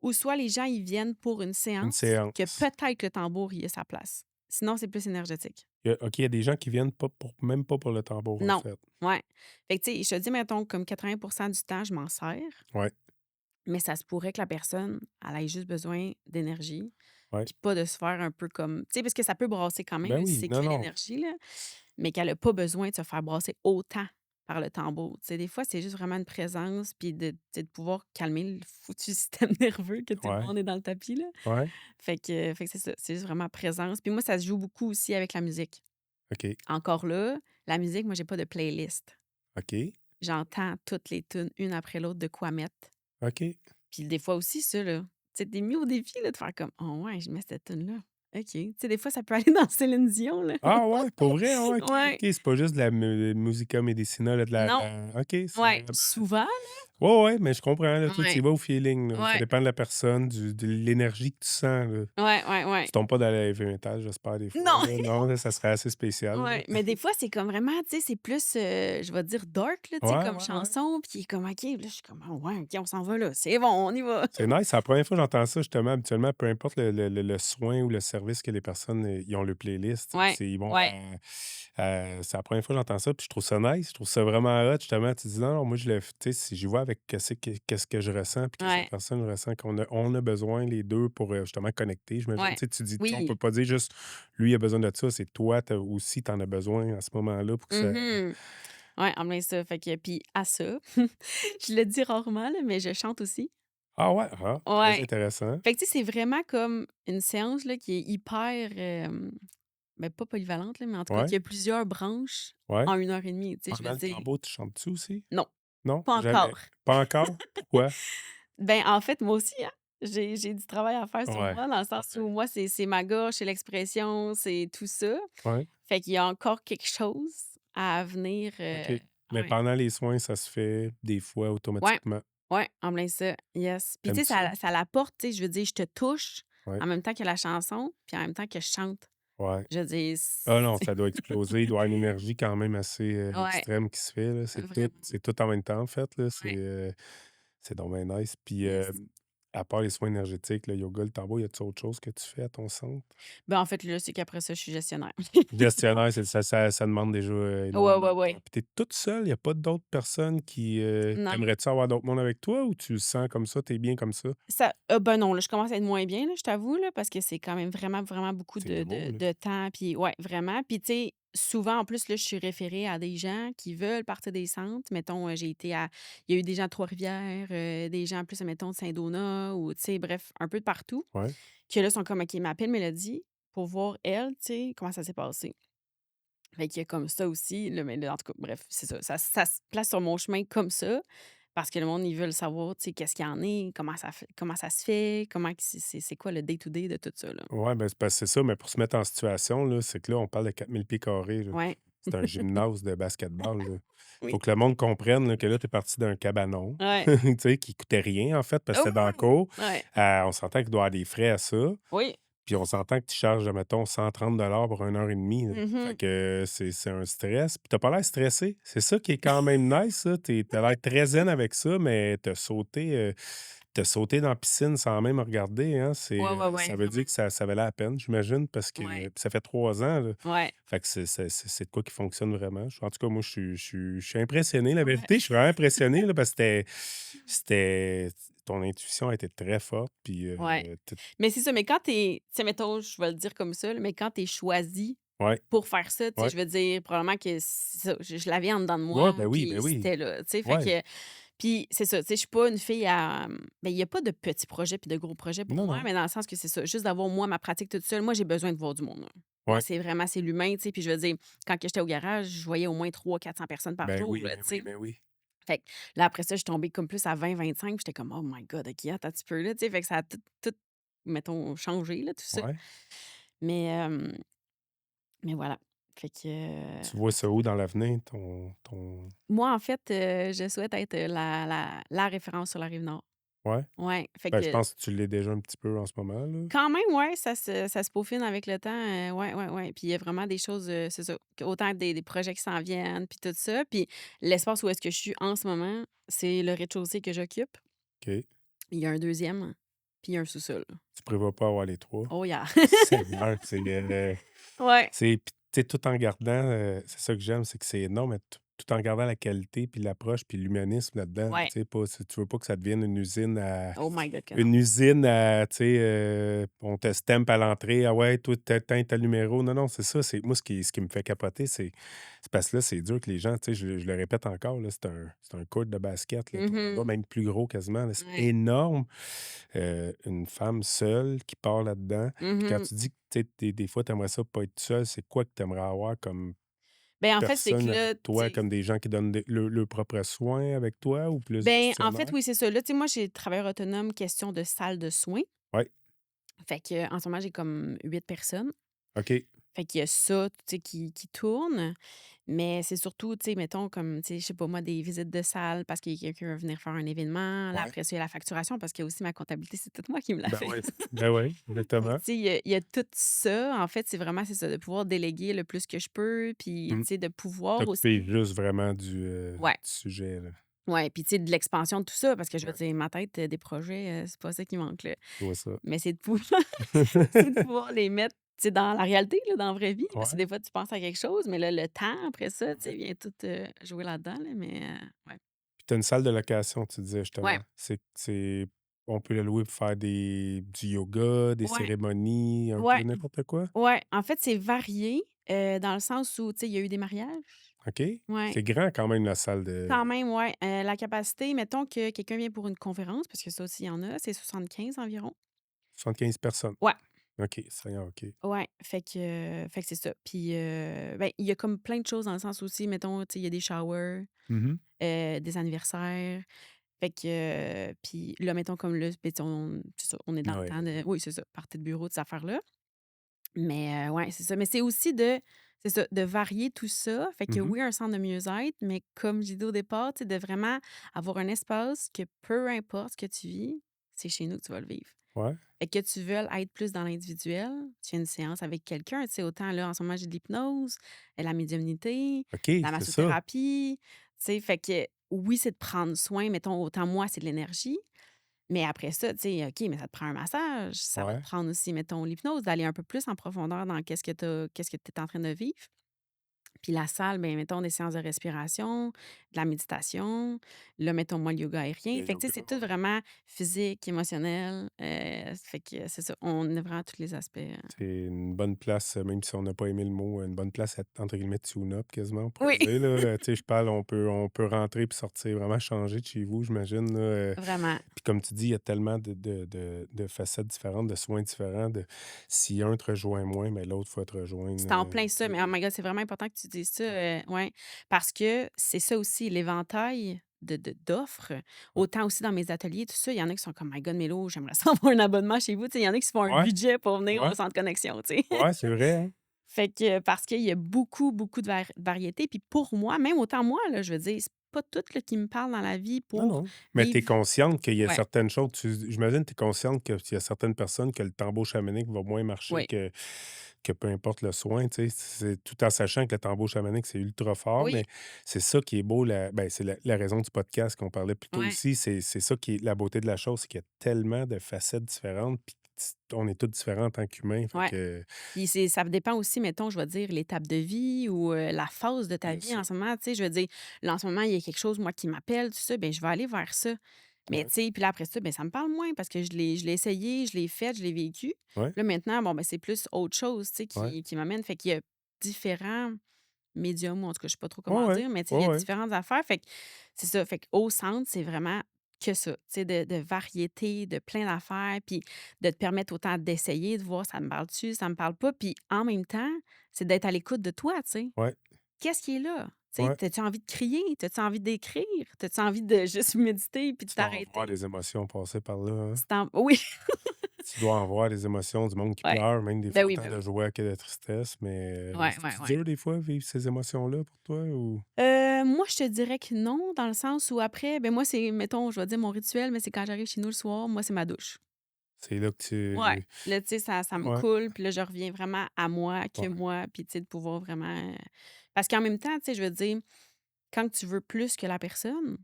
ou soit les gens, ils viennent pour une
une
séance que
séance.
peut-être le tambour, il a sa place. Sinon, c'est plus énergétique.
OK, il y a des gens qui viennent pas pour même pas pour le tambour, en
Non.
fait.
Ouais. Fait que, tu sais, je te dis, mettons, comme 80 du temps, je m'en sers,
Ouais,
mais ça se pourrait que la personne, elle ait juste besoin d'énergie,
ouais.
puis pas de se faire un peu comme tu sais, parce que ça peut brasser quand même,
Ben
là, si
oui,
c'est
non,
que
non.
l'énergie, là, mais qu'elle a pas besoin de se faire brasser autant par le tambour. Tu sais, des fois, c'est juste vraiment une présence, puis de tu sais, de pouvoir calmer le foutu système nerveux que tout le
Ouais,
monde est dans le tapis, là.
ouais,
Fait que c'est ça, c'est juste vraiment présence. Puis moi, ça se joue beaucoup aussi avec la musique.
OK,
Encore là, la musique, moi, j'ai pas de playlist.
OK,
J'entends toutes les tunes, une après l'autre, de quoi mettre.
OK.
Puis des fois aussi, ça, là, tu sais, tu mis au défi, là, de faire comme: «Oh ouais, je mets cette tune-là. OK». Tu sais, des fois, ça peut aller dans Céline Dion, là.
Ah ouais, pour vrai? Ah ouais, OK, OK.
Ouais.
C'est pas juste de la musica medicina, là, de la
Non.
OK, c'est
Ouais,
vraiment
souvent.
ouais, ouais, mais je comprends, là, toi, tu y
Ouais.
vas au feeling, là. Ça
Ouais.
dépend de la personne, de l'énergie que tu sens, là.
Ouais, ouais, ouais.
Tu tombes pas dans la heavy metal, j'espère, des fois,
Non!
là? Non, là, ça serait assez spécial, là.
Ouais, mais des fois, c'est comme vraiment, tu sais, c'est plus, je vais dire dark, là, tu sais,
Ouais,
comme
ouais, ouais.
chanson, puis il est comme: «OK», là, je suis comme: «Ah ouais, OK, on s'en va là, c'est bon, on y va».
C'est nice, c'est la première fois que j'entends ça justement. Habituellement, peu importe le soin ou le service que les personnes, ils ont le playlist.
Ouais,
C'est ils vont
ouais,
c'est la première fois que j'entends ça, puis je trouve ça nice, je trouve ça vraiment hot justement. Tu dis: «Non, non, moi je le tu sais, si j'y vois avec qu'est-ce que je ressens, puis qu'est-ce que la
ouais,
personne ressent, on a besoin les 2 pour, justement connecter», j'imagine.
ouais.
Tu sais, tu dis tu sais, on peut
Oui.
pas dire juste: «Lui, il a besoin de ça», c'est toi, tu aussi, tu en as besoin à ce moment-là pour que ça
Mmh. Ouais, en plein ça. Fait que puis à ça, je le dis rarement, là, mais je chante aussi.
ah ouais, ah, très
Ouais.
intéressant.
Fait que tu sais, c'est vraiment comme une séance, là, qui est hyper, ben, pas polyvalente, là, mais en tout cas,
Ouais,
qui a plusieurs branches
ouais.
en 1 heure et demie, tu sais, je
Pendant
veux
le
dire.
tambour, tu chantes-tu aussi?
Non,
Non?
pas
Jamais?
encore.
Pas encore? Pourquoi?
Ben, en fait, moi aussi, hein, j'ai du travail à faire sur
Ouais.
moi, dans le sens où
Ouais.
moi, c'est ma gorge, c'est l'expression, c'est tout ça.
Ouais,
Fait qu'il y a encore quelque chose à venir,
OK. Mais
ouais.
pendant les soins, ça se fait des fois
Ouais,
automatiquement.
ouais, en plein ça, yes. Puis tu sais,
Aimes-tu ça?
ça l'apporte, tu sais, je veux dire, je te touche
Ouais,
en même temps que la chanson, puis en même temps que je chante.
ouais.
Je veux dire,
Ah non,
c'est
ça doit exploser. Il doit y avoir une énergie quand même assez,
ouais,
extrême qui se fait, là.
vraiment,
C'est tout en même temps, en fait, là.
ouais,
C'est donc bien nice. Puis,
yes.
à part les soins énergétiques, le yoga, le tambour, y a-tu autre chose que tu fais à ton centre?
Ben, en fait, là, c'est qu'après ça, je suis gestionnaire.
Gestionnaire, ça demande déjà,
Ouais,
énormément
ouais,
de temps.
ouais.
Puis tu es toute seule, il y a pas d'autres personnes qui,
Non.
tu avoir d'autres monde avec toi ou tu le sens comme ça, tu es bien comme ça?
Ben, non, là, je commence à être moins bien, là, je t'avoue, là, parce que c'est quand même vraiment, vraiment beaucoup
C'est gros, là.
de temps, puis ouais, vraiment. Puis, tu sais, souvent, en plus, là, je suis référée à des gens qui veulent partir des centres. Mettons, j'ai été à il y a eu des gens de Trois-Rivières, des gens plus, mettons, de Saint-Donat ou, tu sais, bref, un peu de partout,
Ouais.
que là, sont comme: «OK, m'appelle Mélodie», pour voir elle, tu sais, comment ça s'est passé. Fait qu'il y a comme ça aussi, là, mais là, en tout cas, bref, c'est ça. Ça se place sur mon chemin comme ça, parce que le monde, ils veulent savoir, tu sais, qu'est-ce qu'il y en est, comment ça se fait, comment que c'est quoi le day to day de tout ça, là.
Ouais, ben, c'est parce que c'est ça, mais pour se mettre en situation, là, c'est que là, on parle de 4000 pieds carrés, là.
Ouais.
C'est un gymnase de basketball, là. Faut
Oui.
que le monde comprenne, là, que là, tu es parti d'un cabanon,
Ouais.
tu sais, qui coûtait rien, en fait, parce que
Oh
c'était dans la
oui!
cour.
Ouais.
On s'entend qu'il doit y avoir des frais à ça.
Oui.
Puis on s'entend que tu charges, mettons, 130 $ pour 1 heure et demie, là. Fait
Mmh.
que c'est un stress. Puis tu pas l'air stressé. C'est ça qui est quand même nice, ça. Tu l'air très zen avec ça, mais tu sauté dans la piscine sans même regarder, hein.
Ouais, ouais,
Ça
ouais,
veut dire
vraiment.
que ça valait la peine, j'imagine, parce que
Ouais,
puis ça fait 3 ans, là.
ouais,
Fait que c'est de quoi qui fonctionne vraiment. En tout cas, moi, je suis impressionné, la
ouais.
vérité. Je suis vraiment impressionné, là, parce que c'était ton intuition était très forte, puis,
Ouais. Mais c'est ça, mais quand tu sais, mettons, je vais le dire comme ça, là, mais quand tu choisi
ouais,
pour faire ça, tu sais,
ouais.
je veux dire, probablement que c'est ça, je l'avais en dedans de
Ouais,
moi,
ben
puis
oui.
c'était là, tu sais, fait
Ouais.
que puis c'est ça, tu sais, je suis pas une fille à, ben, il y a pas de petits projets puis de gros projets pour
Non,
moi,
non.
mais dans le sens que c'est ça, juste d'avoir, moi, ma pratique toute seule, moi, j'ai besoin de voir du monde, là. Moi,
Ouais.
c'est vraiment c'est l'humain, tu sais, puis je veux dire, quand que j'étais au garage, je voyais au moins 300-400 personnes par
Ben
jour,
oui,
là,
ben
tu
oui,
sais.
ben oui.
Fait que là, après ça, je suis tombée comme plus à 20-25, puis j'étais comme: «Oh my god, OK, attends un petit peu, là», tu sais, fait que ça a tout, mettons, changé, là, tout ça.
Ouais.
Mais, mais voilà. Fait que,
Tu vois ça où dans l'avenir, ton
moi, en fait, je souhaite être la référence sur la rive nord.
ouais?
Ouais, fait
Ben, je
que
pense que tu l'es déjà un petit peu en ce moment, là.
quand même, ouais, ça se peaufine avec le temps, ouais, ouais, ouais. Puis il y a vraiment des choses, c'est ça, autant des projets qui s'en viennent, puis tout ça. Puis l'espace où est-ce que je suis en ce moment, c'est le rez-de-chaussée que j'occupe.
OK.
Il y a un deuxième, puis il y a un sous-sol.
Tu prévois pas avoir les 3.
Oh yeah!
Seigneur,
Ouais,
puis tu sais, tout en gardant, c'est ça que j'aime, c'est que c'est énorme, mais tout en gardant la qualité, puis l'approche, puis l'humanisme là-dedans.
ouais.
Tu sais, pas tu veux pas que ça devienne
Oh my god que non.
une usine à, tu sais, on te stampe à l'entrée: «Ah ouais, toi, tel numéro». Non, non, c'est ça, c'est moi, ce qui me fait capoter, c'est parce que là, c'est dur que les gens, tu sais, je le répète encore, là, c'est un court de basket, là, ton là-bas,
Mhm.
même plus gros quasiment, là, c'est
Ouais.
énorme. Une femme seule qui part là-dedans. Puis quand
Mhm.
tu dis que, tu sais, des fois, tu aimerais ça pas être seule, c'est quoi que tu aimerais avoir comme
Ben, en fait, c'est que
personne avec
là, tu
toi,
sais
comme des gens qui donnent leurs propres soins avec toi ou plus
ben, en fait,
gestionnaire?
oui, c'est ça. Là, tu sais, moi, j'ai travailleur autonome, question de salle de soins.
Ouais,
Fait que en ce moment, j'ai comme 8 personnes.
OK.
Fait qu'il y a ça, tu sais, qui tourne, mais c'est surtout, tu sais, mettons comme, tu sais, je sais pas moi, des visites de salle parce qu'il y a quelqu'un qui va venir faire un événement. Là,
Ouais.
après ça, il y a la facturation parce qu'il y a aussi ma comptabilité, c'est tout moi qui me la
Ben
fait.
ouais. Ben ouais,
Fait que,
exactement.
tu sais, il y a tout ça. En fait, c'est vraiment, c'est ça, de pouvoir déléguer le plus que je peux, puis,
Mmh.
tu sais, de pouvoir
T'occuper
aussi
juste vraiment
ouais.
du sujet, là.
Ouais, puis tu sais, de l'expansion de tout ça, parce que je veux
Ouais,
dire, ma tête, des projets, c'est pas ça qui manque, là.
je vois ça.
Mais c'est de pouvoir c'est de pouvoir les mettre, tu sais, dans la réalité, là, dans la vraie vie. Parce que
Ouais,
des fois, tu penses à quelque chose, mais là, le temps après ça, tu sais,
ouais.
vient tout, jouer là-dedans, là, mais ouais.
Puis tu une salle de location, tu disais
Ouais,
justement. C'est on peut la louer pour faire du yoga, des
ouais,
cérémonies, un peu
ouais,
n'importe quoi?
ouais. En fait, c'est varié, dans le sens où, tu sais, il y a eu des mariages.
OK.
Ouais,
C'est grand quand même la salle de
quand même, ouais. La capacité, mettons que quelqu'un vient pour une conférence, parce que ça aussi, il y en a, c'est 75 environ.
75 personnes.
Ouais.
OK, Seigneur, OK.
Ouais, fait que c'est ça. Puis, ben, il y a comme plein de choses dans le sens aussi, mettons, tu sais, il y a des showers,
Mmh.
des anniversaires. Fait que, puis là, mettons comme là, ben, tu sais, c'est ça, on est dans le
Ouais.
temps de oui, c'est ça, partie de bureau, de ces affaires-là. Mais, ouais, c'est ça. Mais c'est aussi c'est ça, de varier tout ça. Fait que
Mmh.
oui, un centre de mieux-être, mais comme j'ai dit au départ, tu sais, de vraiment avoir un espace que peu importe ce que tu vis, c'est chez nous que tu vas le vivre.
Ouais.
Fait que tu veux être plus dans l'individuel, tu fais une séance avec quelqu'un, tu sais, autant là, en ce moment, j'ai de l'hypnose, la médiumnité,
OK,
la
c'est ça.
massothérapie, tu sais, fait que oui, c'est de prendre soin, mettons, autant moi, c'est de l'énergie, mais après ça, tu sais, OK, mais ça te prend un massage, ça va te
Ouais.
prendre aussi, mettons, l'hypnose, d'aller un peu plus en profondeur dans qu'est-ce que tu es en train de vivre. Puis la salle, ben mettons des séances de respiration, de la méditation. Là, mettons, moi, le yoga aérien.
Le
Fait que, tu sais,
yoga,
c'est tout
ouais.
vraiment physique, émotionnel. Fait que c'est ça. On a vraiment tous les aspects.
C'est une bonne place, même si on n'a pas aimé le mot, une bonne place à entre guillemets «tune up» quasiment, on pourrait
Oui,
dire là, tu sais, je parle, on peut rentrer puis sortir vraiment changé de chez vous, j'imagine là,
vraiment.
puis comme tu dis, il y a tellement de facettes différentes, de soins différents, si un te rejoint moins, mais l'autre faut te rejoindre,
C'est en plein
tu
ça.
sais,
Mais oh my God, c'est vraiment important que tu dises ça. Ouais. Parce que c'est ça aussi, l'éventail d'offres.
ouais.
Autant aussi dans mes ateliers, tout ça, il y en a qui sont comme, My God, Mélo, j'aimerais ça avoir un abonnement chez vous. Tu sais, il y en a qui se font un
Ouais,
budget pour venir
ouais,
au centre connexion, tu sais.
ouais, c'est vrai, hein.
Fait que parce qu'il y a beaucoup, beaucoup de variété. Puis pour moi, même autant moi, là, je veux dire, pas tout, là, qui me parle dans la vie
Non,
pour
non. Mais tu es
vivre
consciente qu'il y a
ouais,
certaines choses, j'imagine que tu es consciente qu'il y a certaines personnes que le tambour chamanique va moins marcher
oui,
que peu importe le soin, tu sais. C'est tout en sachant que le tambour chamanique, c'est ultra fort,
oui,
mais c'est ça qui est beau, c'est la raison du podcast qu'on parlait plus tôt
ouais,
aussi, c'est ça qui est la beauté de la chose, c'est qu'il y a tellement de facettes différentes, puis on est tous différents en tant qu'humains, fait
ouais.
que
Puis ça dépend aussi, mettons, je vais dire, l'étape de vie ou la phase de ta
bien
vie en
sûr.
ce moment. Tu sais, je veux dire, là, en ce moment, il y a quelque chose, moi, qui m'appelle, tout ça, bien, je vais aller vers ça. Mais
Ouais,
tu sais, puis là, après ça, bien, ça me parle moins parce que je l'ai essayé, je l'ai fait, je l'ai vécu.
ouais,
Là, maintenant, bon, ben, c'est plus autre chose, tu sais,
ouais.
qui m'amène. Fait qu'il y a différents médiums, ou en tout cas, je sais pas trop
Ouais,
comment
ouais.
dire, mais tu sais, il y
Ouais,
a
ouais.
différentes affaires. Fait que c'est ça. Fait qu'au centre, c'est vraiment que ça, tu sais, de variété, de plein d'affaires, puis de te permettre autant d'essayer, de voir ça me parle-tu, ça me parle pas. Puis en même temps, c'est d'être à l'écoute de toi, tu sais.
Ouais,
Qu'est-ce qui est là? Tu sais,
ouais.
t'as-tu envie de crier? T'as-tu envie d'écrire? T'as-tu envie de juste méditer puis de
Tu dois en voir
t'arrêter?
des émotions passer par là, hein?
Oui,
Tu dois en voir des émotions, du monde qui
ouais.
pleure, même des
Ben
fois
oui,
autant
ben
de
oui.
joie que de tristesse, mais
Ouais, ouais,
c'est-tu
ouais.
dur des fois vivre ces émotions-là pour toi ou
Moi, je te dirais que non, dans le sens où après, ben moi, c'est, mettons, je vais dire mon rituel, mais c'est quand j'arrive chez nous le soir, moi, c'est ma douche.
c'est là que
Ouais.
tu
Là, tu sais, ça me
ouais,
coule, puis là, je reviens vraiment à moi, que
ouais.
moi, puis tu sais, de pouvoir vraiment, parce qu'en même temps, tu sais, je veux dire, quand tu veux plus que la personne,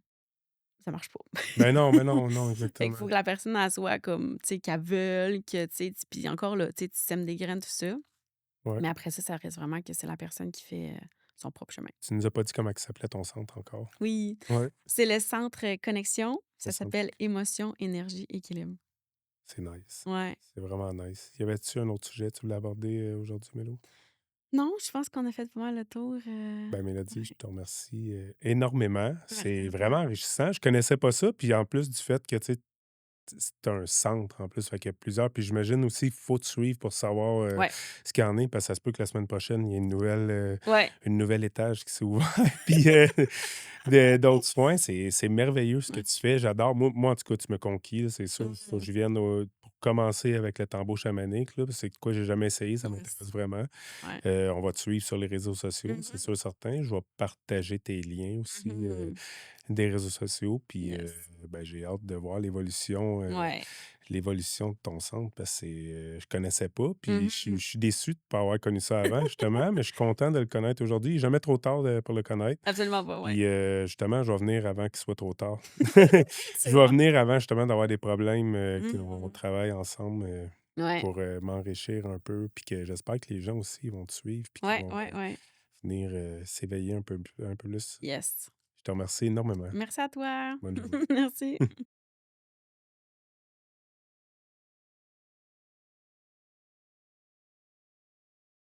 ça marche pas.
Mais non, non,
Fait qu'il
exactement.
faut que la personne, elle soit comme, tu sais, qu'elle veuille, que, tu sais, puis encore là, tu sais, tu sèmes des graines, tout ça.
Ouais.
Mais après ça reste vraiment que c'est la personne qui fait, son propre chemin.
Tu nous as pas dit comment il s'appelait ton centre encore.
Oui,
Ouais,
c'est le centre, connexion,
le
ça
centre,
s'appelle émotion, énergie, équilibre.
c'est nice.
Ouais.
C'est vraiment nice. Y avait-tu un autre sujet que tu voulais aborder, aujourd'hui, Mélo?
Non, je pense qu'on a fait pas mal le tour,
Ben, Mélodie, je
ouais.
te remercie, énormément.
Merci
C'est
à
vraiment
toi.
enrichissant. Je connaissais pas ça, puis en plus du fait que, tu sais, c'est un centre en plus, fait qu'il y a plusieurs puis j'imagine aussi, il faut te suivre pour savoir,
Ouais,
ce qu'il y en est, parce que ça se peut que la semaine prochaine, il y ait
ouais.
une nouvelle étage qui s'est ouvert puis, d'autres soins. C'est merveilleux ce que
Ouais.
tu fais, j'adore. Moi, en tout cas, tu me conquis, là, c'est sûr. Faut que
Mmh.
je vienne pour commencer avec le tambour chamanique, là, c'est de quoi j'ai jamais essayé, ça
Moi
m'intéresse
aussi.
vraiment.
Ouais.
On va te suivre sur les réseaux sociaux, c'est
Mmh
sûr certain. Je vais partager tes liens aussi,
mh.
des réseaux sociaux. Puis,
Yes.
ben, j'ai hâte de voir
Ouais.
l'évolution de ton centre parce que je connaissais pas. Puis,
Mmh.
je suis déçu de ne pas avoir connu ça avant, justement, mais je suis content de le connaître aujourd'hui. Il est jamais trop tard pour le connaître.
Absolument pas, ouais.
Puis, justement, je vais venir avant qu'il soit trop tard.
C'est
Je vais
bon.
venir avant, justement, d'avoir des problèmes, qu'on
Mmh.
travaille ensemble.
Ouais.
Pour, m'enrichir un peu, puis que j'espère que les gens aussi vont te suivre, puis qu'ils
Ouais,
vont,
ouais, ouais.
venir, s'éveiller un peu plus.
Yes.
Je te remercie énormément.
Merci à toi.
Bonne journée.
Merci.